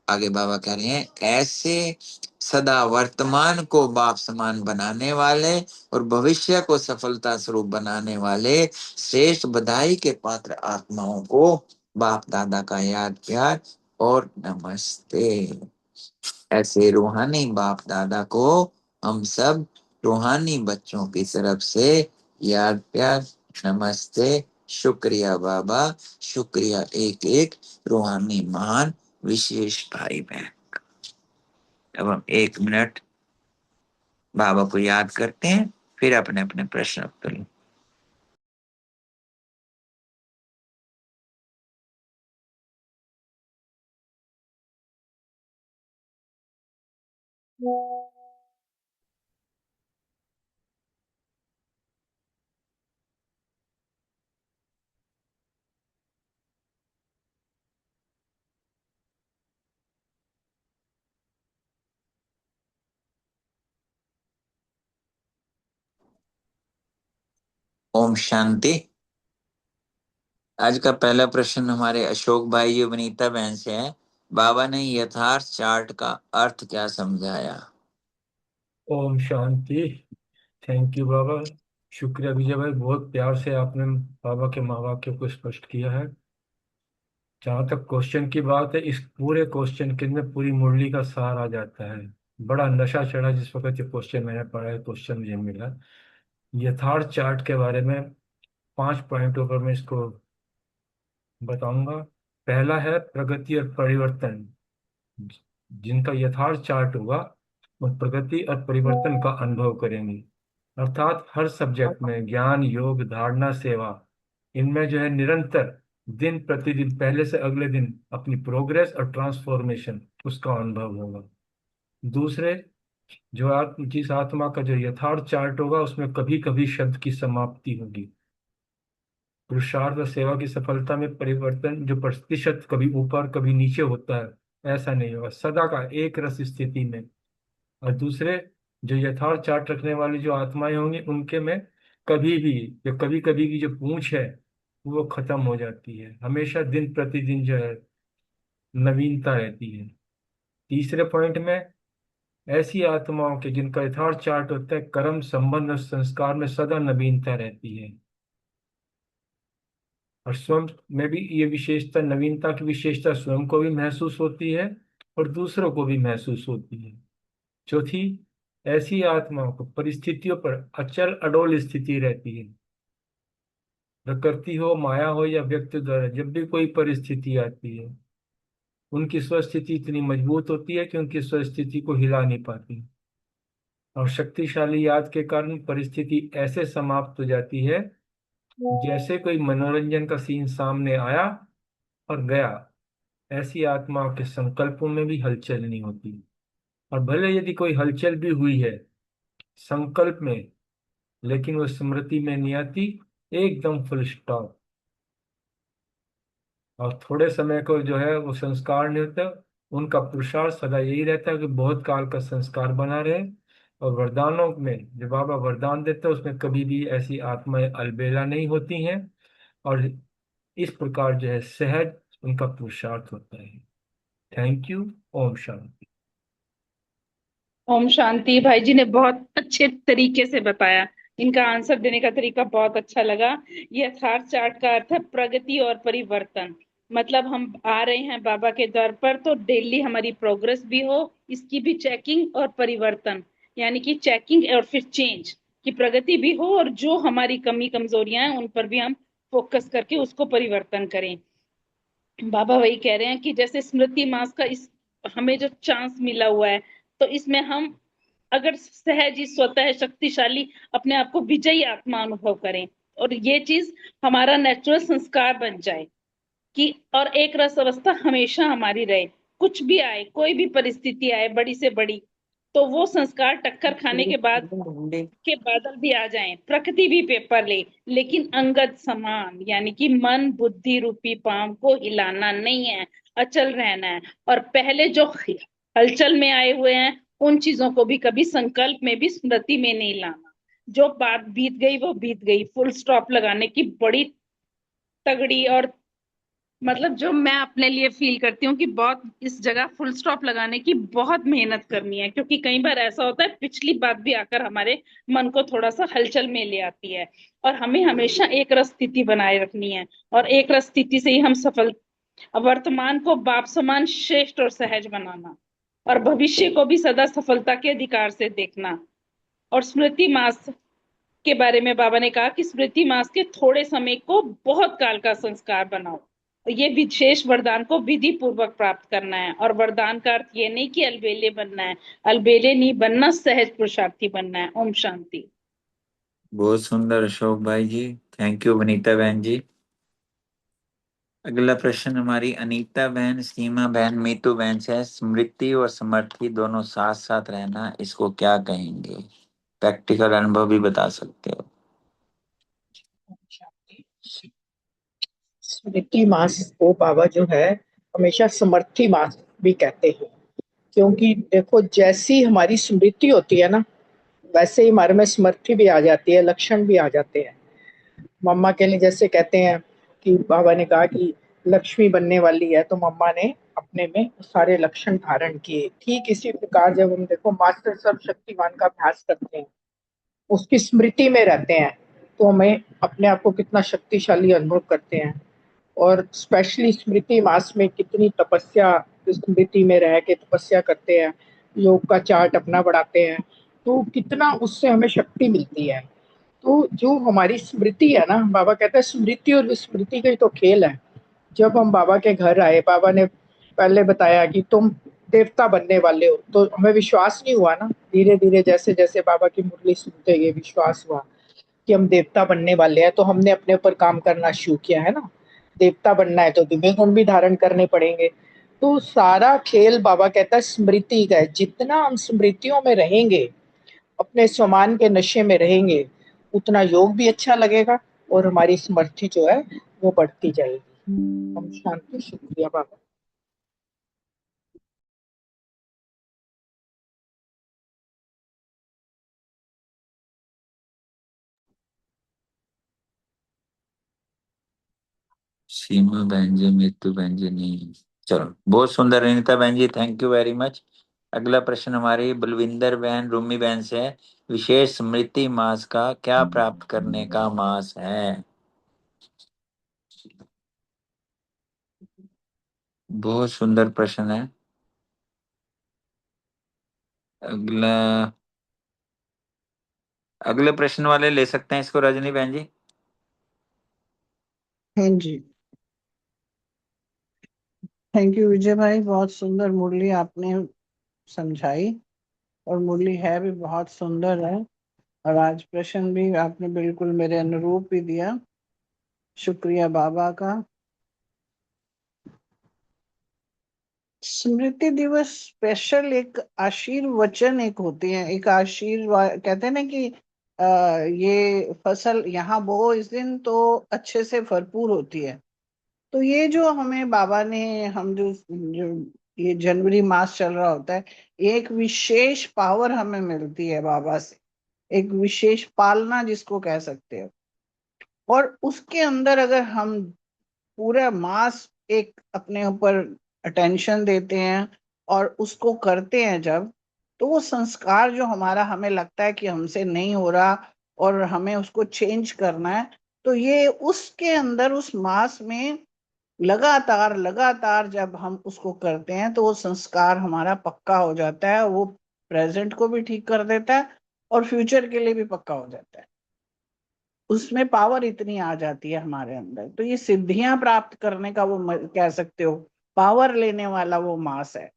C: आगे बाबा कह रहे हैं, ऐसे सदा वर्तमान को बाप समान बनाने वाले और भविष्य को सफलता स्वरूप बनाने वाले श्रेष्ठ बधाई के पात्र आत्माओं को बाप दादा का याद प्यार और नमस्ते। ऐसे रूहानी बाप दादा को हम सब रूहानी बच्चों की तरफ से याद प्यार नमस्ते, शुक्रिया बाबा, शुक्रिया एक एक रूहानी महान विशेष भाई बहन। अब हम 1 मिनट बाबा को याद करते हैं, फिर अपने अपने प्रश्न उत्तर लें। ओम शांति। आज का पहला प्रश्न हमारे अशोक भाई वनीता बहन से है। बाबा ने यथार्थ चार्ट का अर्थ क्या समझाया?
B: ओम शांति। थैंक यू बाबा। शुक्रिया विजय भाई, बहुत प्यार से आपने बाबा के महावाक्य को स्पष्ट किया है। जहाँ तक क्वेश्चन की बात है, इस पूरे क्वेश्चन के अंदर पूरी मुरली का सार आ जाता है। बड़ा नशा चढ़ा जिस वक्त ये क्वेश्चन मैंने पढ़ा है, क्वेश्चन मुझे मिला। यथार्थ चार्ट के बारे में 5 पॉइंटों पर मैं इसको बताऊंगा। पहला है प्रगति और परिवर्तन। जिनका यथार्थ चार्ट होगा वो प्रगति और परिवर्तन का अनुभव करेंगे। अर्थात हर सब्जेक्ट में ज्ञान, योग, धारणा, सेवा, इनमें जो है निरंतर दिन प्रतिदिन, पहले से अगले दिन अपनी प्रोग्रेस और ट्रांसफॉर्मेशन उसका अनुभव होगा। दूसरे, जिस आत्मा का जो यथार्थ चार्ट होगा उसमें कभी कभी शब्द की समाप्ति होगी। पुरुषार्थ और सेवा की सफलता में परिवर्तन जो प्रतिशत कभी ऊपर कभी नीचे होता है, ऐसा नहीं होगा, सदा का एक रस स्थिति में। और दूसरे, जो यथार्थ चार्ट रखने वाली जो आत्माएं होंगी उनके में कभी भी या कभी कभी की जो पूंछ है वो खत्म हो जाती है। हमेशा दिन प्रतिदिन जो है नवीनता रहती है। तीसरे पॉइंट में, ऐसी आत्माओं के जिनका यथार्थ चार्ट होता है, कर्म, संबंध और संस्कार में सदा नवीनता रहती है। और स्वयं में भी ये विशेषता, नवीनता की विशेषता स्वयं को भी महसूस होती है और दूसरों को भी महसूस होती है। चौथी, ऐसी आत्माओं को परिस्थितियों पर अचल अडोल स्थिति रहती है। प्रकृति हो, माया हो या व्यक्ति द्वारा, जब भी कोई परिस्थिति आती है उनकी स्वस्थिति इतनी मजबूत होती है कि उनकी स्वस्थिति को हिला नहीं पाती। और शक्तिशाली याद के कारण परिस्थिति ऐसे समाप्त हो जाती है जैसे कोई मनोरंजन का सीन सामने आया और गया। ऐसी आत्माओं के संकल्पों में भी हलचल नहीं होती। और भले यदि कोई हलचल भी हुई है संकल्प में, लेकिन वो स्मृति में नहीं आती, एकदम फुल स्टॉप। और थोड़े समय को जो है वो संस्कार नहीं होता। उनका पुरुषार्थ सदा यही रहता है कि बहुत काल का संस्कार बना रहे। और वरदानों में जो बाबा वरदान देते हैं उसमें कभी भी ऐसी आत्माएं अलबेला नहीं होती हैं। और इस प्रकार जो है सहज उनका पुरुषार्थ होता है। Thank you. ओम शांति।
E: ओम शांति। भाई जी ने बहुत अच्छे तरीके से बताया, इनका आंसर देने का तरीका बहुत अच्छा लगा। यथार्थ चार्ट का अर्थ है प्रगति और परिवर्तन। मतलब हम आ रहे हैं बाबा के दर पर तो डेली हमारी प्रोग्रेस भी हो, इसकी भी चेकिंग, और परिवर्तन यानी कि चेकिंग और फिर चेंज की प्रगति भी हो, और जो हमारी कमी कमजोरियां हैं उन पर भी हम फोकस करके उसको परिवर्तन करें। बाबा वही कह रहे हैं कि जैसे स्मृति मास का इस हमें जो चांस मिला हुआ है, तो इसमें हम अगर सहज ही स्वतः शक्तिशाली अपने आप को विजयी आत्मा अनुभव करें और ये चीज हमारा नेचुरल संस्कार बन जाए कि और एक रस अवस्था हमेशा हमारी रहे। कुछ भी आए, कोई भी परिस्थिति आए बड़ी से बड़ी, तो वो संस्कार टक्कर खाने के बाद के बादल भी आ जाएं, प्रकृति भी पेपर ले, लेकिन अंगद समान यानी कि मन बुद्धि रूपी पाम को हिलाना नहीं है, अचल रहना है। और पहले जो हलचल में आए हुए हैं उन चीजों को भी कभी संकल्प में भी स्मृति में नहीं लाना। जो बात बीत गई वो बीत गई, फुल स्टॉप लगाने की बड़ी तगड़ी और मतलब जो मैं अपने लिए फील करती हूँ कि बहुत इस जगह फुल स्टॉप लगाने की बहुत मेहनत करनी है, क्योंकि कई बार ऐसा होता है पिछली बात भी आकर हमारे मन को थोड़ा सा हलचल में ले आती है, और हमें हमेशा एक रस स्थिति बनाए रखनी है, और एक रस स्थिति से ही हम सफल, वर्तमान को बाप समान श्रेष्ठ और सहज बनाना, और भविष्य को भी सदा सफलता के अधिकार से देखना। और स्मृति मास के बारे में बाबा ने कहा कि स्मृति मास के थोड़े समय को बहुत काल का संस्कार बनाओ। ये विशेष वरदान को विधि पूर्वक प्राप्त करना है, और वरदान का अर्थ ये नहीं कि अलबेले बनना है, अलबेले नहीं बनना, सहज पुरुषार्थी बनना है। ओम शांति।
C: बहुत सुंदर अशोक भाई जी। थैंक यू वनीता बहन जी। अगला प्रश्न हमारी अनीता बहन, सीमा बहन, मीतू बहन से है। स्मृति और समर्थी दोनों साथ साथ रहना, इसको क्या कहेंगे? प्रैक्टिकल अनुभव भी बता सकते हो।
F: स्मृति मास को बाबा जो है हमेशा समर्थी मास भी कहते हैं, क्योंकि देखो जैसी हमारी स्मृति होती है ना, वैसे ही हमारे में स्मृति भी आ जाती है, लक्षण भी आ जाते हैं। मम्मा के लिए जैसे कहते हैं कि बाबा ने कहा कि लक्ष्मी बनने वाली है, तो मम्मा ने अपने में सारे लक्षण धारण किए। ठीक इसी प्रकार जब हम देखो मास्टर सर्वशक्तिमान का अभ्यास करते हैं, उसकी स्मृति में रहते हैं, तो हमें अपने आप को कितना शक्तिशाली अनुभव करते हैं। और स्पेशली स्मृति मास में कितनी तपस्या, स्मृति में रह के तपस्या करते हैं, योग का चार्ट अपना बढ़ाते हैं, तो कितना उससे हमें शक्ति मिलती है। तो जो हमारी स्मृति है ना, बाबा कहते हैं स्मृति और विस्मृति का ही तो खेल है। जब हम बाबा के घर आए, बाबा ने पहले बताया कि तुम देवता बनने वाले हो, तो हमें विश्वास नहीं हुआ ना। धीरे धीरे जैसे जैसे बाबा की मुरली सुनते ये विश्वास हुआ कि हम देवता बनने वाले हैं, तो हमने अपने ऊपर काम करना शुरू किया है ना। देवता बनना है तो दिव्य गुण भी धारण करने पड़ेंगे। तो सारा खेल बाबा कहता है स्मृति का है। जितना हम स्मृतियों में रहेंगे, अपने स्वमान के नशे में रहेंगे, उतना योग भी अच्छा लगेगा और हमारी स्मृति जो है वो बढ़ती जाएगी। हम शांति। शुक्रिया बाबा।
C: सीमा बहन जी, मीतू बहन जी नहीं। चलो, बहुत सुंदर अनीता बहन जी, थैंक यू वेरी मच। अगला प्रश्न हमारी बलविंदर बहन, रूमी बहन से है। विशेष स्मृति मास का क्या प्राप्त करने का मास है? बहुत सुंदर प्रश्न है। अगला, अगले प्रश्न वाले ले सकते हैं इसको, रजनी बहन जी।
G: हाँ जी, थैंक यू विजय भाई, बहुत सुंदर मुरली आपने समझाई, और मुरली है भी बहुत सुंदर है, और आज प्रश्न भी आपने बिल्कुल मेरे अनुरूप ही दिया। शुक्रिया बाबा का। स्मृति दिवस स्पेशल एक आशीर्वचन एक होती है, एक आशीर्वाद कहते हैं ना कि ये फसल यहाँ बो इस दिन तो अच्छे से भरपूर होती है। तो ये जो हमें बाबा ने, हम जो ये जनवरी मास चल रहा होता है, एक विशेष पावर हमें मिलती है बाबा से, एक विशेष पालना जिसको कह सकते हो। और उसके अंदर अगर हम पूरा मास एक अपने ऊपर अटेंशन देते हैं और उसको करते हैं जब, तो वो संस्कार जो हमारा हमें लगता है कि हमसे नहीं हो रहा और हमें उसको चेंज करना है, तो ये उसके अंदर उस मास में लगातार लगातार जब हम उसको करते हैं तो वो संस्कार हमारा पक्का हो जाता है। वो प्रेजेंट को भी ठीक कर देता है और फ्यूचर के लिए भी पक्का हो जाता है। उसमें पावर इतनी आ जाती है हमारे अंदर, तो ये सिद्धियां प्राप्त करने का वो कह सकते हो पावर लेने वाला वो मास है।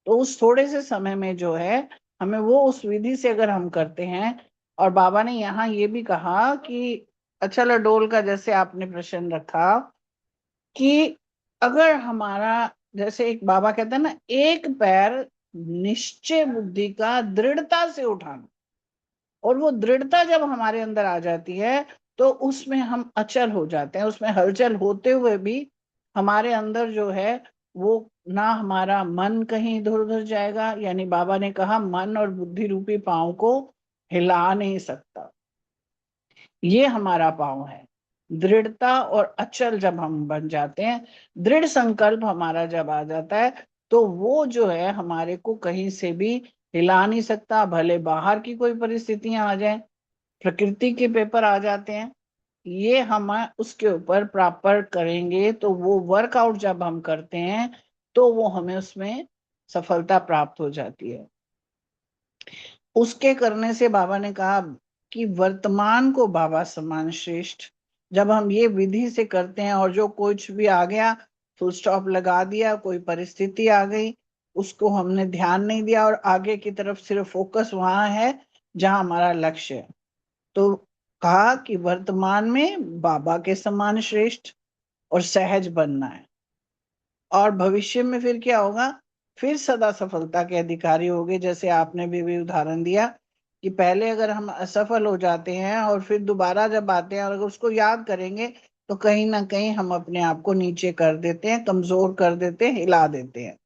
G: तो उस थोड़े से समय में जो है हमें वो उस विधि से अगर हम करते हैं, और बाबा ने यहाँ ये भी कहा कि अचल डोल का जैसे आपने प्रश्न रखा कि अगर हमारा, जैसे एक बाबा कहते हैं ना, एक पैर निश्चय बुद्धि का दृढ़ता से उठाना, और वो दृढ़ता जब हमारे अंदर आ जाती है तो उसमें हम अचल हो जाते हैं। उसमें हलचल होते हुए भी हमारे अंदर जो है वो, ना हमारा मन कहीं इधर उधर जाएगा, यानी बाबा ने कहा मन और बुद्धि रूपी पांव को हिला नहीं सकता, ये हमारा पांव है। दृढ़ता और अचल जब हम बन जाते हैं, दृढ़ संकल्प हमारा जब आ जाता है, तो वो जो है हमारे को कहीं से भी हिला नहीं सकता। भले बाहर की कोई परिस्थितियां आ जाए, प्रकृति के पेपर आ जाते हैं, ये हम उसके ऊपर प्रॉपर करेंगे तो वो वर्कआउट जब हम करते हैं तो वो हमें उसमें सफलता प्राप्त हो जाती है। उसके करने से बाबा ने कहा कि वर्तमान को बाबा समान श्रेष्ठ। जब हम ये विधि से करते हैं और जो कुछ भी आ गया फुल स्टॉप लगा दिया, कोई परिस्थिति आ गई उसको हमने ध्यान नहीं दिया और आगे की तरफ सिर्फ फोकस वहां है जहां हमारा लक्ष्य है, तो कहा कि वर्तमान में बाबा के समान श्रेष्ठ और सहज बनना है। और भविष्य में फिर क्या होगा, फिर सदा सफलता के अधिकारी होंगे। जैसे आपने भी उदाहरण दिया कि पहले अगर हम असफल हो जाते हैं और फिर दोबारा जब आते हैं और अगर उसको याद करेंगे तो कहीं ना कहीं हम अपने आप को नीचे कर देते हैं, कमजोर कर देते हैं, हिला देते हैं।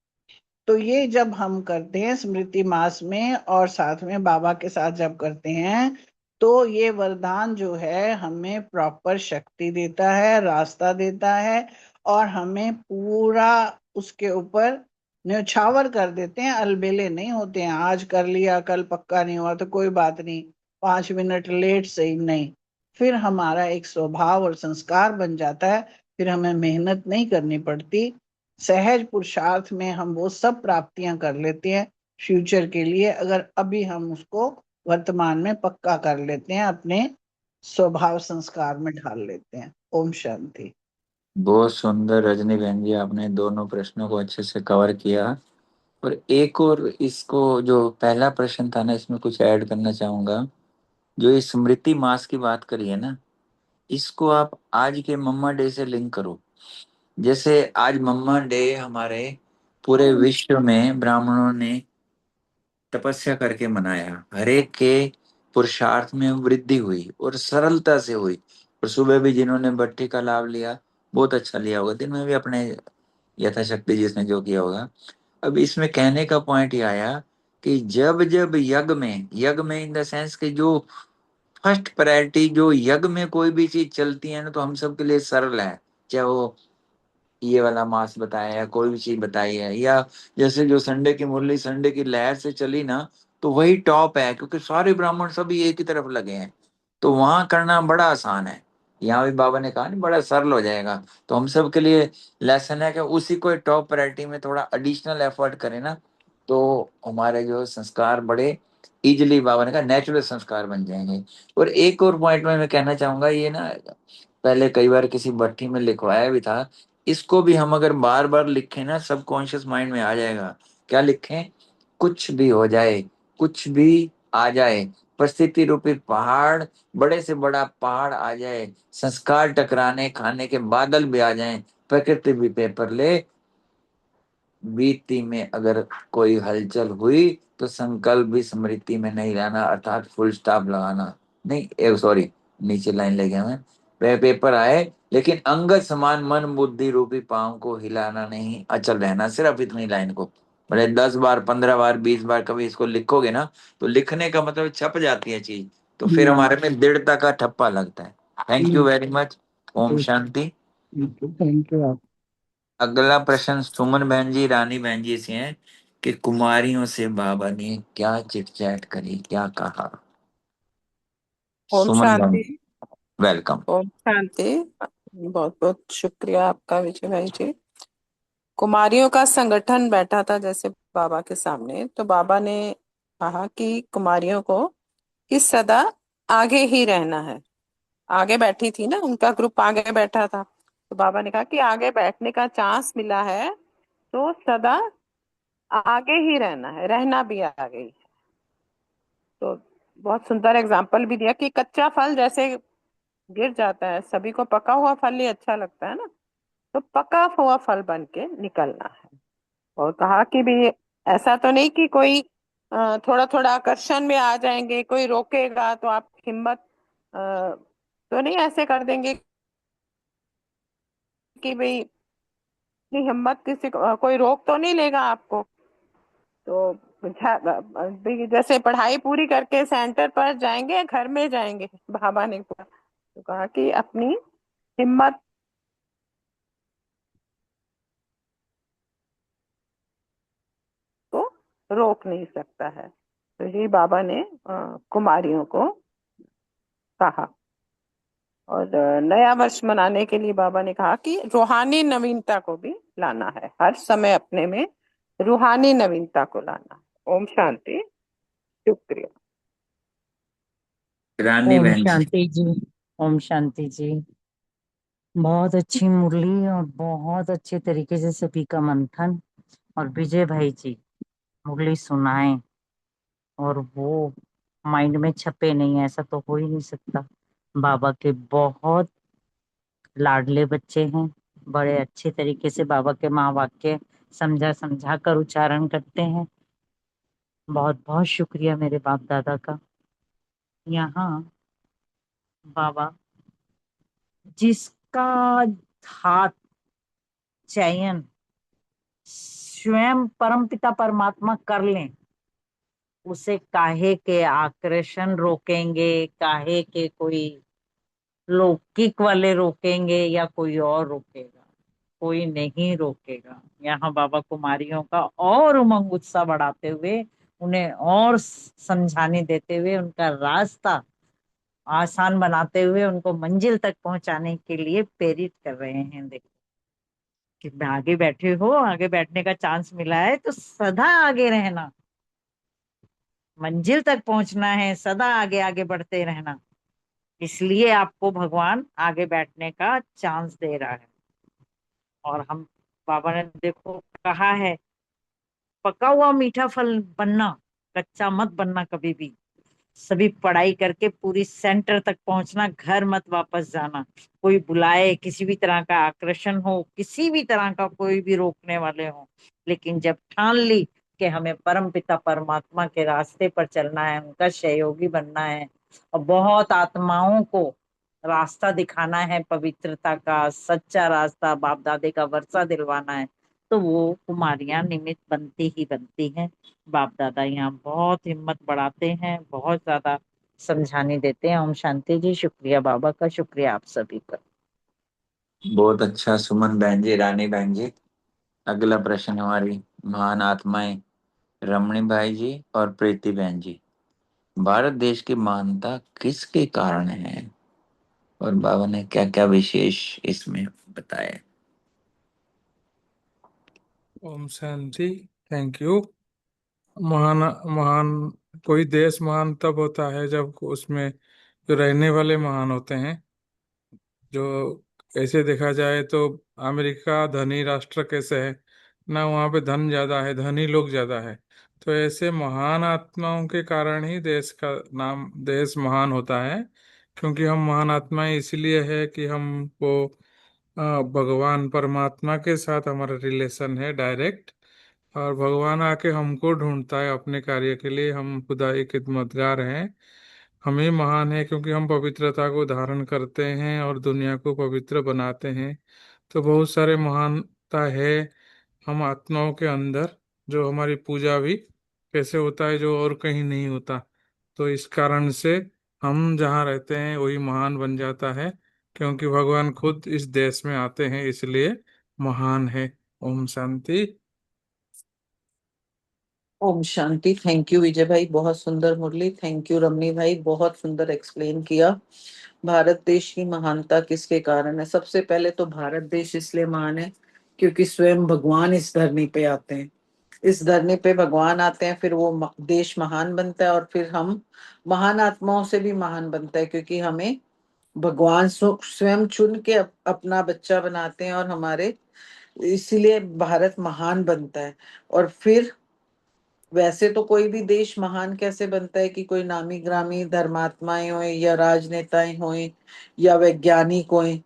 G: तो ये जब हम करते हैं स्मृति मास में और साथ में बाबा के साथ जब करते हैं तो ये वरदान जो है हमें प्रॉपर शक्ति देता है, रास्ता देता है और हमें पूरा उसके ऊपर न्यौछावर कर देते हैं। अलबेले नहीं होते हैं, आज कर लिया कल पक्का नहीं हुआ तो कोई बात नहीं, 5 मिनट लेट सही नहीं, फिर हमारा एक स्वभाव और संस्कार बन जाता है। फिर हमें मेहनत नहीं करनी पड़ती, सहज पुरुषार्थ में हम वो सब प्राप्तियां कर लेते हैं फ्यूचर के लिए, अगर अभी हम उसको वर्तमान में पक्का कर लेते हैं, अपने स्वभाव संस्कार में ढाल लेते हैं। ओम शांति।
C: बहुत सुंदर रजनी बहन जी, आपने दोनों प्रश्नों को अच्छे से कवर किया। और एक और इसको जो पहला प्रश्न था ना, इसमें कुछ ऐड करना चाहूंगा। जो इस स्मृति मास की बात करी है ना, इसको आप आज के मम्मा डे से लिंक करो। जैसे आज मम्मा डे हमारे पूरे विश्व में ब्राह्मणों ने तपस्या करके मनाया, हर एक के पुरुषार्थ में वृद्धि हुई और सरलता से हुई। और सुबह भी जिन्होंने भट्टी का लाभ लिया बहुत अच्छा लिया होगा, दिन में भी अपने यथाशक्ति जिसने जो किया होगा। अब इसमें कहने का पॉइंट ये आया कि जब जब यज्ञ में इन द सेंस कि जो फर्स्ट प्रायोरिटी, जो यज्ञ में कोई भी चीज चलती है ना तो हम सबके लिए सरल है। चाहे वो ये वाला मास बताया या कोई भी चीज बताई है, या जैसे जो संडे की मुरली संडे की लहर से चली ना, तो वही टॉप है क्योंकि सारे ब्राह्मण सभी एक ही तरफ लगे हैं। तो वहां करना बड़ा आसान है। यहाँ भी बाबा ने कहा नहीं, बड़ा सरल हो जाएगा। तो हम सब के लिए लेसन है कि उसी को टॉप प्रायोरिटी में थोड़ा एडिशनल एफर्ट करें ना, तो हमारे जो संस्कार बड़े इजिली, बाबा ने कहा नेचुरल संस्कार बन जाएंगे। और एक और पॉइंट में मैं कहना चाहूंगा, ये ना पहले कई बार किसी भट्टी में लिखवाया भी था, इसको भी हम अगर बार बार लिखें ना सबकॉन्शियस माइंड में आ जाएगा। क्या लिखें? कुछ भी हो जाए, कुछ भी आ जाए, परिस्थिति रूपी पहाड़, बड़े से बड़ा पहाड़ आ जाए, संस्कार टकराने खाने के बादल भी आ जाएं, प्रकृति भी पेपर ले, बीती में अगर कोई हलचल हुई तो संकल्प भी स्मृति में नहीं लाना, अर्थात फुल स्टॉप लगाना नहीं, सॉरी नीचे लाइन ले गया मैं। वह पेपर आए लेकिन अंगद समान मन बुद्धि रूपी पांव को हिलाना नहीं, अचल रहना, सिर्फ इतनी लाइन को। बड़े 10 बार 15 बार 20 बार कभी इसको लिखोगे ना, तो लिखने का मतलब छप जाती है चीज, तो फिर हमारे में दृढ़ता का ठप्पा लगता है। Thank you very much. ओम शांति।
G: थैंक यू आप।
C: अगला प्रश्न सुमन बहन जी रानी बहन जी से है कि कुमारियों से बाबा ने क्या चिट चैट करी, क्या कहा।
H: ओम
C: सुमन बहन,
H: शांति।
C: वेलकम।
H: ओम शांति। बहुत बहुत शुक्रिया आपका विजय भाई जी। कुमारियों का संगठन बैठा था जैसे बाबा के सामने, तो बाबा ने कहा कि कुमारियों को कि सदा आगे ही रहना है। आगे बैठी थी ना, उनका ग्रुप आगे बैठा था, तो बाबा ने कहा कि आगे बैठने का चांस मिला है तो सदा आगे ही रहना है, रहना भी आगे ही। तो बहुत सुंदर एग्जाम्पल भी दिया कि कच्चा फल जैसे गिर जाता है, सभी को पका हुआ फल ही अच्छा लगता है ना, तो पका हुआ फल बन के निकलना है। और कहा कि भी ऐसा तो नहीं कि कोई थोड़ा थोड़ा आकर्षण में आ जाएंगे, कोई रोकेगा तो आप हिम्मत तो नहीं ऐसे कर देंगे कि भाई इतनी हिम्मत किसी को कोई रोक तो नहीं लेगा आपको। तो भी जैसे पढ़ाई पूरी करके सेंटर पर जाएंगे, घर में जाएंगे, बाबा ने कहा। तो कहा कि अपनी हिम्मत को रोक नहीं सकता है। तो ये बाबा ने कुमारियों को कहा। और नया वर्ष मनाने के लिए बाबा ने कहा कि रूहानी नवीनता को भी लाना है, हर समय अपने में रूहानी नवीनता को लाना है। ओम शांति। शुक्रिया।
C: रानी
I: ओम
C: बहन जी।
I: शांति जी। ओम शांति जी। बहुत अच्छी मुरली और बहुत अच्छे तरीके से सभी का मंथन। और विजय भाई जी मुरली सुनाए और वो माइंड में छपे नहीं, ऐसा तो हो ही नहीं सकता। बाबा के बहुत लाडले बच्चे हैं, बड़े अच्छे तरीके से बाबा के महावाक्य समझा समझा कर उच्चारण करते हैं। बहुत बहुत शुक्रिया मेरे बाप दादा का। यहाँ बाबा जिसका हाथ चयन स्वयं परमपिता परमात्मा कर लें, उसे काहे के आकर्षण रोकेंगे, काहे के कोई लौकिक वाले रोकेंगे या कोई और रोकेगा? कोई नहीं रोकेगा। यहाँ बाबा कुमारियों का और उमंग उत्साह बढ़ाते हुए, उन्हें और समझाने देते हुए, उनका रास्ता आसान बनाते हुए उनको मंजिल तक पहुंचाने के लिए प्रेरित कर रहे हैं। देखो कि आगे बैठे हो, आगे बैठने का चांस मिला है तो सदा आगे रहना, मंजिल तक पहुंचना है, सदा आगे आगे बढ़ते रहना। इसलिए आपको भगवान आगे बैठने का चांस दे रहा है। और हम बाबा ने देखो कहा है, पका हुआ मीठा फल बनना, कच्चा मत बनना कभी भी। सभी पढ़ाई करके पूरी सेंटर तक पहुंचना, घर मत वापस जाना। कोई बुलाए, किसी भी तरह का आकर्षण हो, किसी भी तरह का कोई भी रोकने वाले हो, लेकिन जब ठान ली कि हमें परम पिता परमात्मा के रास्ते पर चलना है, उनका सहयोगी बनना है और बहुत आत्माओं को रास्ता दिखाना है, पवित्रता का सच्चा रास्ता बाप दादे का वर्षा दिलवाना है, तो वो कुमारियां निमित्त बनती ही बनती हैं। बाप दादा यहाँ बहुत हिम्मत बढ़ाते हैं, बहुत ज्यादा समझाने देते हैं। ओम शांति जी। शुक्रिया बाबा का, शुक्रिया आप सभी का।
C: बहुत अच्छा सुमन बहन जी, रानी बहन जी। अगला प्रश्न हमारी महान आत्माएं रमणी भाई जी और प्रीति बहन जी। भारत देश की महानता किसके कारण है और बाबा ने क्या क्या विशेष इसमें बताया?
J: ओम शांति। Thank you. महान महान कोई देश महान तब होता है जब उसमें जो रहने वाले महान होते हैं। जो ऐसे देखा जाए तो अमेरिका धनी राष्ट्र कैसे है ना, वहाँ पे धन ज्यादा है, धनी लोग ज्यादा है। तो ऐसे महान आत्माओं के कारण ही देश का नाम, देश महान होता है। क्योंकि हम महान आत्माएं इसलिए है कि हमको भगवान परमात्मा के साथ हमारा रिलेशन है डायरेक्ट, और भगवान आके हमको ढूंढता है अपने कार्य के लिए। हम खुदा ही खिदमतगार हैं। हम ही महान है क्योंकि हम पवित्रता को धारण करते हैं और दुनिया को पवित्र बनाते हैं। तो बहुत सारे महानता है हम आत्माओं के अंदर, जो हमारी पूजा भी कैसे होता है जो और कहीं नहीं होता। तो इस कारण से हम जहाँ रहते हैं वही महान बन जाता है, क्योंकि भगवान खुद इस देश में आते हैं, इसलिए महान है। ओम शांति।
G: ओम शांति। थैंक यू विजय भाई, बहुत सुंदर मुरली। थैंक यू रमनी भाई, बहुत सुंदर एक्सप्लेन किया। भारत देश की महानता किसके कारण है? सबसे पहले तो भारत देश इसलिए महान है क्योंकि स्वयं भगवान इस धरनी पे आते हैं। इस धरनी पे भगवान आते हैं, फिर वो देश महान बनता है, और फिर हम महान आत्माओं से भी महान बनता है, क्योंकि हमें भगवान स्वयं चुन के अपना बच्चा बनाते हैं, और हमारे इसीलिए भारत महान बनता है। और फिर वैसे तो कोई भी देश महान कैसे बनता है कि कोई नामी ग्रामी धर्मात्माएं हों या राजनेताएं हों या वैज्ञानिक हों,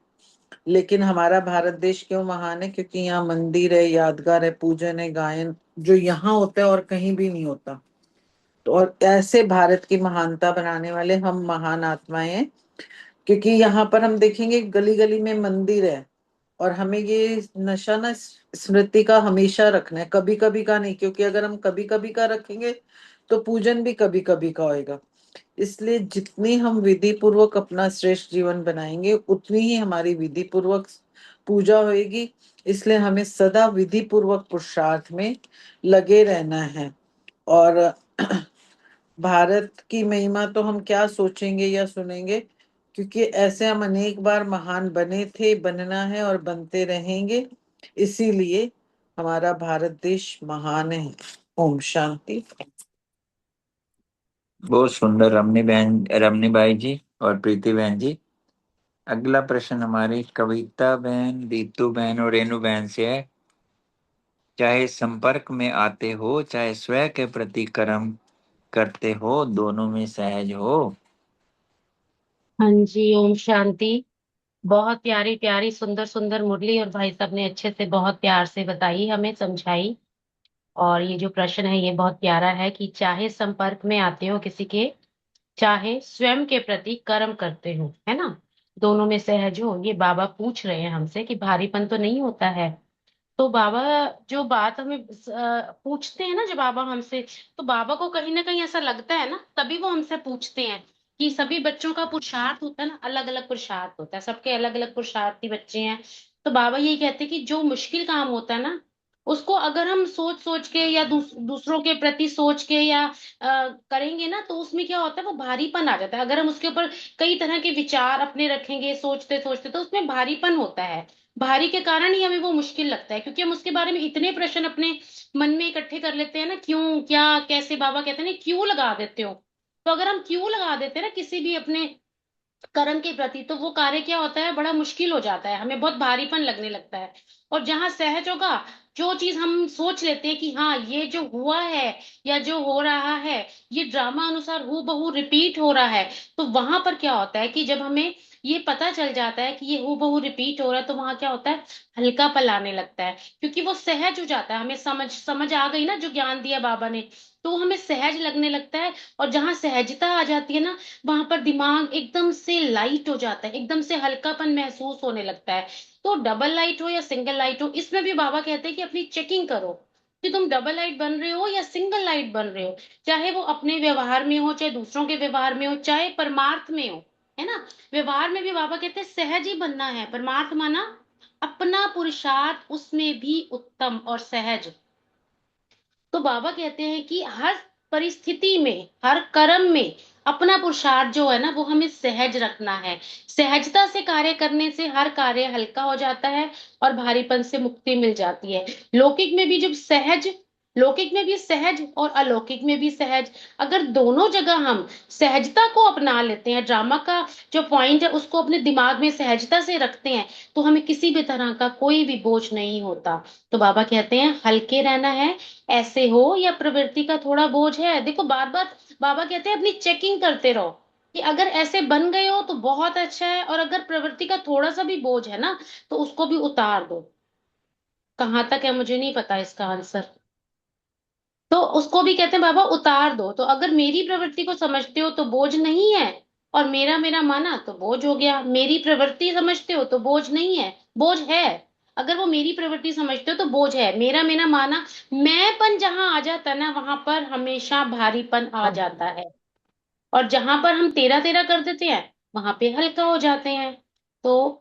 G: लेकिन हमारा भारत देश क्यों महान है? क्योंकि यहाँ मंदिर है, यादगार है, पूजन है, गायन जो यहाँ होता है और कहीं भी नहीं होता। तो और ऐसे भारत की महानता बनाने वाले हम महान आत्माएं हैं, क्योंकि यहाँ पर हम देखेंगे गली गली में मंदिर है, और हमें ये नशा ना स्मृति का हमेशा रखना है, कभी कभी का नहीं। क्योंकि अगर हम कभी कभी का रखेंगे तो पूजन भी कभी कभी का होएगा।
H: इसलिए जितनी हम विधि पूर्वक अपना श्रेष्ठ जीवन बनाएंगे उतनी ही हमारी विधि पूर्वक पूजा होगी। इसलिए हमें सदा विधि पूर्वक पुरुषार्थ में लगे रहना है। और भारत की महिमा तो हम क्या सोचेंगे या सुनेंगे, क्योंकि ऐसे हम अनेक बार महान बने थे, बनना है और बनते रहेंगे। इसीलिए हमारा भारत देश महान है। ओम शांति।
C: बहुत सुंदर रमनी बाई जी और प्रीति बहन जी। अगला प्रश्न हमारी कविता बहन, दीतू बहन और रेणु बहन से है। चाहे संपर्क में आते हो, चाहे स्वयं के प्रति कर्म करते हो, दोनों में सहज हो।
K: हाँ जी, ओम शांति। बहुत प्यारी प्यारी सुंदर सुंदर मुरली और भाई साहब ने अच्छे से बहुत प्यार से बताई, हमें समझाई। और ये जो प्रश्न है ये बहुत प्यारा है कि चाहे संपर्क में आते हो किसी के, चाहे स्वयं के प्रति कर्म करते हो, है ना, दोनों में सहज हो। ये बाबा पूछ रहे हैं हमसे कि भारीपन तो नहीं होता है। तो बाबा जो बात हमें पूछते हैं ना, जब बाबा हमसे, तो बाबा को कहीं ना कहीं ऐसा लगता है ना, तभी वो हमसे पूछते हैं कि सभी बच्चों का पुरुषार्थ होता है ना, अलग अलग पुरुषार्थ होता है, सबके अलग अलग पुरुषार्थी बच्चे हैं। तो बाबा यही कहते हैं कि जो मुश्किल काम होता है ना, उसको अगर हम सोच सोच के या दूसरों के प्रति सोच के या करेंगे ना, तो उसमें क्या होता है, वो भारीपन आ जाता है। अगर हम उसके ऊपर कई तरह के विचार अपने रखेंगे सोचते सोचते, तो उसमें भारीपन होता है। भारी के कारण ही हमें वो मुश्किल लगता है, क्योंकि हम उसके बारे में इतने प्रश्न अपने मन में इकट्ठे कर लेते हैं ना, क्यों, क्या, कैसे। बाबा कहते हैं ना, क्यों लगा देते हो। तो अगर हम क्यों लगा देते हैं ना किसी भी अपने कर्म के प्रति, तो वो कार्य क्या होता है, बड़ा मुश्किल हो जाता है, हमें बहुत भारीपन लगने लगता है। और जहां सहज होगा, जो चीज हम सोच लेते हैं कि हाँ ये जो हुआ है या जो हो रहा है, ये ड्रामा अनुसार हूबहू रिपीट हो रहा है, तो वहां पर क्या होता है कि जब हमें ये पता चल जाता है कि ये हूबहू रिपीट हो रहा है, तो वहां क्या होता है, हल्कापन आने लगता है, क्योंकि वो सहज हो जाता है। हमें समझ आ गई ना जो ज्ञान दिया बाबा ने, तो हमें सहज लगने लगता है। और जहां सहजता आ जाती है ना, वहां पर दिमाग एकदम से लाइट हो जाता है, एकदम से हल्कापन महसूस होने लगता है। तो डबल लाइट हो या सिंगल लाइट हो, इसमें भी बाबा कहते हैं कि अपनी चेकिंग करो कि तुम डबल लाइट बन रहे हो या सिंगल लाइट बन रहे हो। चाहे वो अपने व्यवहार में हो, चाहे दूसरों के व्यवहार में हो, चाहे परमार्थ में हो, है ना। व्यवहार में भी बाबा कहते हैं सहज ही बनना है। परमार्थ माना अपना पुरुषार्थ, उसमें भी उत्तम और सहज। तो बाबा कहते हैं कि हर परिस्थिति में, हर कर्म में अपना पुरुषार्थ जो है ना, वो हमें सहज रखना है। सहजता से कार्य करने से हर कार्य हल्का हो जाता है और भारीपन से मुक्ति मिल जाती है। लौकिक में भी जब सहज, लौकिक में भी सहज और अलौकिक में भी सहज, अगर दोनों जगह हम सहजता को अपना लेते हैं, ड्रामा का जो पॉइंट है उसको अपने दिमाग में सहजता से रखते हैं, तो हमें किसी भी तरह का कोई भी बोझ नहीं होता। तो बाबा कहते हैं हल्के रहना है। ऐसे हो या प्रवृत्ति का थोड़ा बोझ है, देखो बार बार बाबा कहते हैं अपनी चेकिंग करते रहो कि अगर ऐसे बन गए हो तो बहुत अच्छा है, और अगर प्रवृत्ति का थोड़ा सा भी बोझ है ना, तो उसको भी उतार दो। कहाँ तक है मुझे नहीं पता इसका आंसर। तो उसको भी कहते हैं बाबा उतार दो। तो अगर मेरी प्रवृत्ति को समझते हो तो बोझ नहीं है, और मेरा मेरा माना तो बोझ हो गया। मेरी प्रवृत्ति समझते हो तो बोझ नहीं है, बोझ है। अगर वो मेरी प्रवृत्ति समझते हो तो बोझ है, मेरा मेरा माना, मैंपन जहां आ जाता है ना, वहां पर हमेशा भारीपन आ जाता है। और जहां पर हम तेरा तेरा कर देते हैं, वहां पे हल्का हो जाते हैं। तो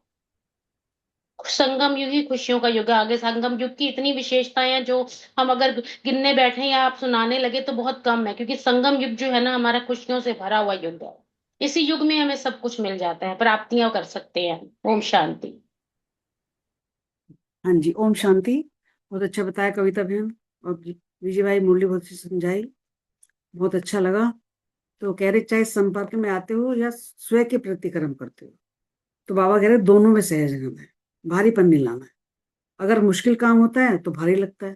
K: संगम युग ही खुशियों का युग है। आगे संगम युग की इतनी विशेषताएं हैं जो हम अगर गिनने बैठे या आप सुनाने लगे तो बहुत कम है, क्योंकि संगम युग जो है ना, हमारा खुशियों से भरा हुआ युग है। इसी युग में हमें सब कुछ मिल जाता है, प्राप्तियां कर सकते हैं। ओम शांति।
L: हाँ जी, ओम शांति। बहुत अच्छा बताया कविता बहन, और विजय भाई मुरली बहुत अच्छी समझाई, बहुत अच्छा लगा। तो कह रहे चाहे संपर्क में आते हो या स्वयं के प्रति कर्म करते हो, तो बाबा कह रहे दोनों में सहज रहना है, भारीपन नहीं लाना है। अगर मुश्किल काम होता है तो भारी लगता है।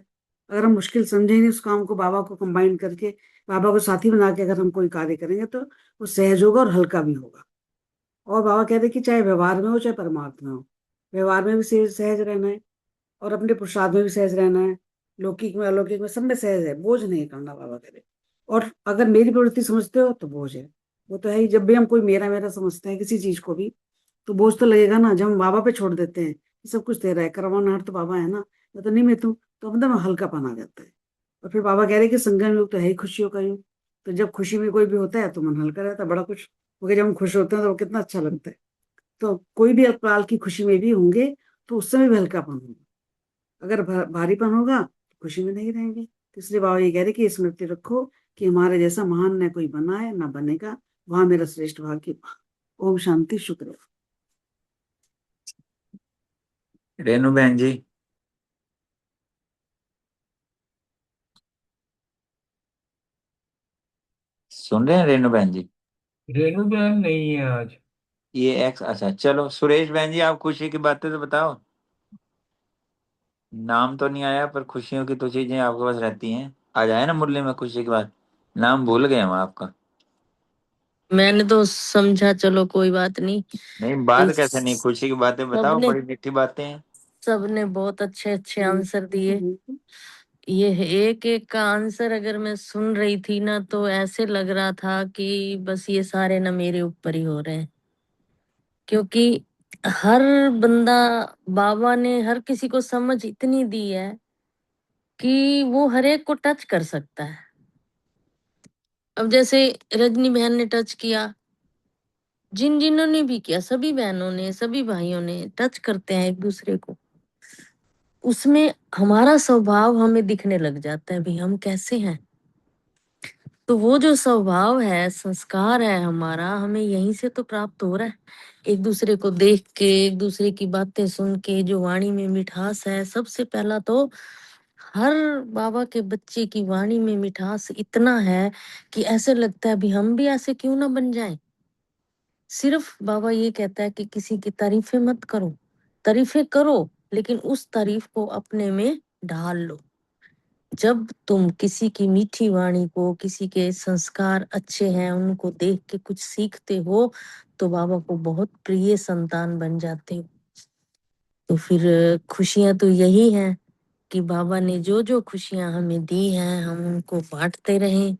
L: अगर हम मुश्किल समझे नहीं उस काम को, बाबा को कंबाइन करके, बाबा को साथी बना के अगर हम कोई कार्य करेंगे, तो वो सहज होगा और हल्का भी होगा। और बाबा कहते हैं कि चाहे व्यवहार में हो चाहे परमार्थ में हो, व्यवहार में भी सहज रहना है और अपने पुरुषार्थ में भी सहज रहना है। लौकिक में अलौकिक में सब में सहज है, बोझ नहीं करना बाबा कह रहे। और अगर मेरी प्रवृत्ति समझते हो तो बोझ है, वो तो है ही। जब भी हम कोई मेरा मेरा समझते हैं किसी चीज को भी, तो बोझ तो लगेगा ना। जब हम बाबा पे छोड़ देते हैं कि सब कुछ तेरा है, करवाना तो बाबा है ना, मैं तो नहीं मैं तू, तो एकदम हल्कापन आ जाता है। और फिर बाबा कह रहे कि संगम युग तो है ही खुशियों का युग। तो जब खुशी में कोई भी होता है तो मन हल्का रहता है, बड़ा कुछ, क्योंकि जब हम खुश होते हैं तो वो कितना अच्छा लगता है। तो कोई भी अकाल की खुशी में भी होंगे तो उस समय भी हल्कापन होगा। अगर भारीपन होगा तो खुशी में नहीं रहेंगे। तो इसलिए बाबा ये कह रहे कि स्मृति रखो कि हमारे जैसा महान न कोई बना है न बनेगा, वहां मेरा श्रेष्ठ भाग्य। ओम शांति, शुक्र।
C: रेणु बहन जी, सुन रहे हैं रेणु बहन जी?
B: रेणु बहन नहीं है आज।
C: ये एक्स, अच्छा चलो सुरेश बहन जी, आप खुशी की बातें तो बताओ। नाम तो नहीं आया पर खुशियों की तो चीजें आपके पास रहती हैं। आ जाए ना मुरली में खुशी की बात। नाम भूल गए हम आपका।
D: मैंने तो समझा, चलो कोई बात नहीं।
C: नहीं, बात कैसे नहीं, खुशी की बातें बताओ,
D: सबने
C: बड़ी मीठी बातें हैं।
D: सबने बहुत अच्छे अच्छे आंसर दिए। ये एक एक का आंसर अगर मैं सुन रही थी ना तो ऐसे लग रहा था कि बस ये सारे ना मेरे ऊपर ही हो रहे हैं, क्योंकि हर बंदा, बाबा ने हर किसी को समझ इतनी दी है कि वो हर एक को टच कर सकता है। अब जैसे रजनी बहन ने टच किया, जिन जिन्होंने भी किया, सभी बहनों ने, सभी भाइयों ने टच करते हैं एक दूसरे को। उसमें हमारा स्वभाव हमें दिखने लग जाता है, भाई हम कैसे हैं। तो वो जो स्वभाव है, संस्कार है हमारा, हमें यहीं से तो प्राप्त हो रहा है। एक दूसरे को देख के, एक दूसरे की बातें सुन के, जो वाणी में मिठास है। सबसे पहला तो हर बाबा के बच्चे की वाणी में मिठास इतना है कि ऐसे लगता है भी हम भी ऐसे क्यों ना बन जाएं। सिर्फ बाबा ये कहता है कि किसी की तारीफें मत करो, तारीफें करो लेकिन उस तारीफ को अपने में ढाल लो। जब तुम किसी की मीठी वाणी को, किसी के संस्कार अच्छे हैं उनको देख के कुछ सीखते हो तो बाबा को बहुत प्रिय संतान बन जाते हो। तो फिर खुशियां तो यही हैं कि बाबा ने जो जो खुशियां हमें दी हैं हम उनको बांटते रहें,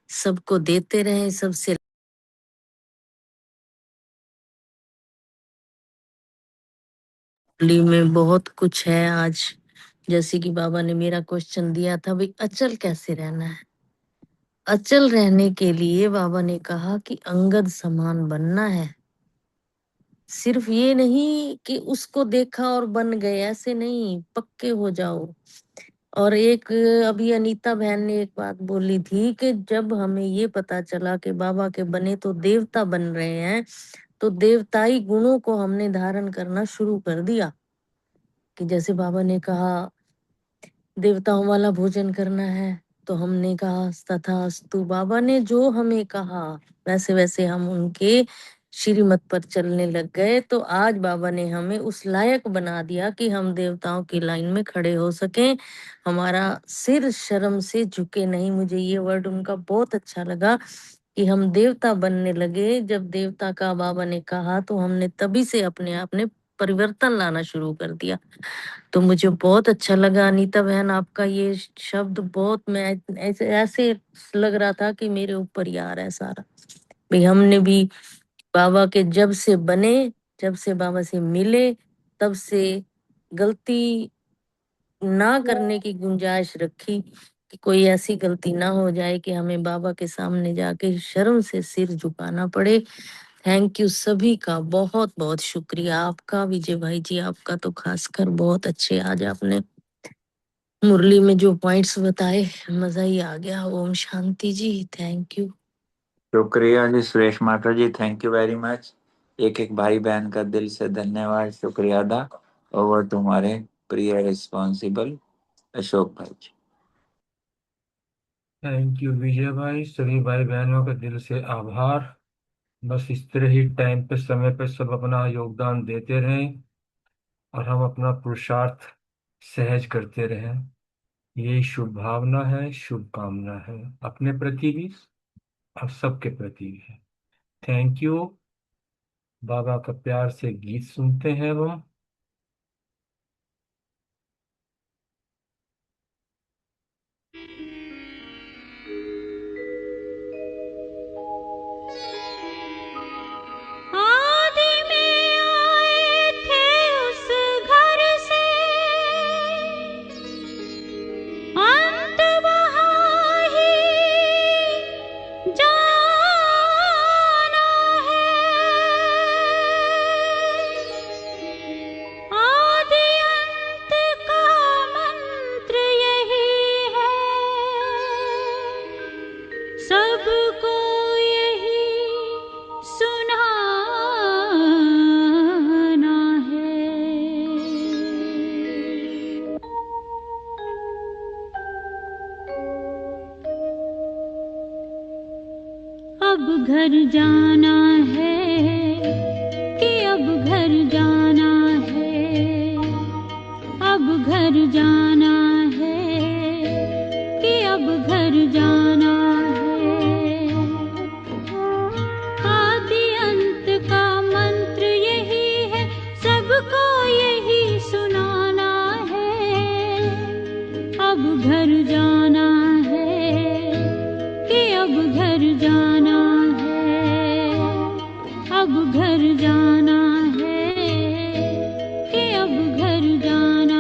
D: सबको देते रहें, सबसे में बहुत कुछ है आज। जैसे कि बाबा ने मेरा क्वेश्चन दिया था, भाई अचल कैसे रहना है। अचल रहने के लिए बाबा ने कहा कि अंगद समान बनना है। सिर्फ ये नहीं कि उसको देखा और बन गए, ऐसे नहीं, पक्के हो जाओ। और एक अभी अनीता बहन ने एक बात बोली थी कि जब हमें ये पता चला कि बाबा के बने तो देवता बन रहे हैं, तो देवताई गुणों को हमने धारण करना शुरू कर दिया। कि जैसे बाबा ने कहा देवताओं वाला भोजन करना है, तो हमने कहा तथास्तु। बाबा ने जो हमें कहा वैसे वैसे हम उनके श्रीमत पर चलने लग गए। तो आज बाबा ने हमें उस लायक बना दिया कि हम देवताओं की लाइन में खड़े हो सकें, हमारा सिर शर्म से झुके नहीं। मुझे ये वर्ड उनका बहुत अच्छा लगा कि हम देवता बनने लगे। जब देवता का बाबा ने कहा तो हमने तभी से अपने आप में परिवर्तन लाना शुरू कर दिया। तो मुझे बहुत अच्छा लगा अनीता बहन आपका ये शब्द, बहुत मैं ऐसे ऐसे लग रहा था कि मेरे ऊपर ही आ रहा है सारा। भाई हमने भी बाबा के जब से बने, जब से बाबा से मिले, तब से गलती ना करने की गुंजाइश रखी कि कोई ऐसी गलती ना हो जाए कि हमें बाबा के सामने जाके शर्म से सिर झुकाना पड़े। थैंक यू सभी का, बहुत बहुत शुक्रिया आपका विजय भाई जी, आपका तो खासकर बहुत अच्छे आज आपने मुरली में जो पॉइंट्स बताए, मजा ही आ गया। ओम शांति जी, थैंक यू।
C: शुक्रिया जी सुरेश माता जी, थैंक यू वेरी मच। एक एक भाई बहन का दिल से धन्यवाद, शुक्रिया अदा। ओवर तुम्हारे प्रिय रिस्पॉन्सिबल अशोक भाई जी।
B: थैंक यू विजय भाई, सभी भाई बहनों का दिल से आभार। बस इस तरह ही टाइम पे, समय पे सब अपना योगदान देते रहें और हम अपना पुरुषार्थ सहज करते रहें। यही शुभ भावना है, शुभकामना है, अपने प्रति भी और सबके प्रति भी। Thank you. बाबा का प्यार से गीत सुनते हैं हम।
M: आदि में आए थे उस घर से, अंत वहाँ ही अब घर जाना है कि अब घर जाना है, अब घर जाना है कि अब घर जाना है। आदि अंत का मंत्र यही है, सबको यही सुनाना है। अब घर जाना है कि अब घर जाना है, अब घर जाना है कि अब घर जाना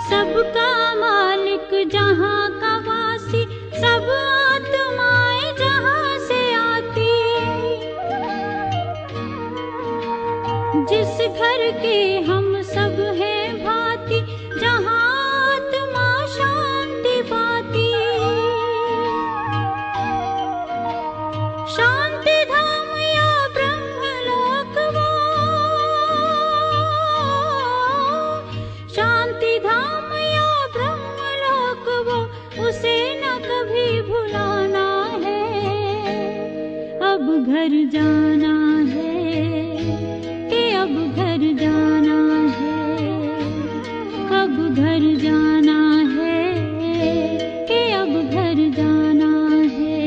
M: सबका मालिक जहाँ का वासी, सब आत्माएं जहाँ से आती, जिस घर के हम सब हैं भांति, जहाँ आत्मा शांति पाती। शांति धाम या ब्रह्मलोक वो, शांति धाम या ब्रह्मलोक वो, उसे न कभी भुलाना है। अब घर जाना है कि अब घर जाना है, अब घर जाना है कि अब घर जाना है।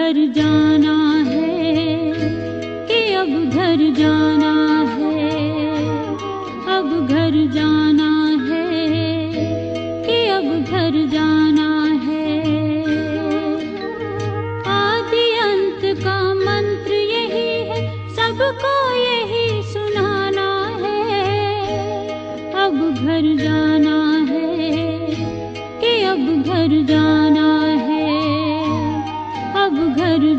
M: घर जाना है, कि अब घर जाना है, अब घर जाना है, कि अब घर जाना है। आदि अंत का मंत्र यही है, सबको यही सुनाना है। अब घर जाना है, कि अब घर जाना है, अब घर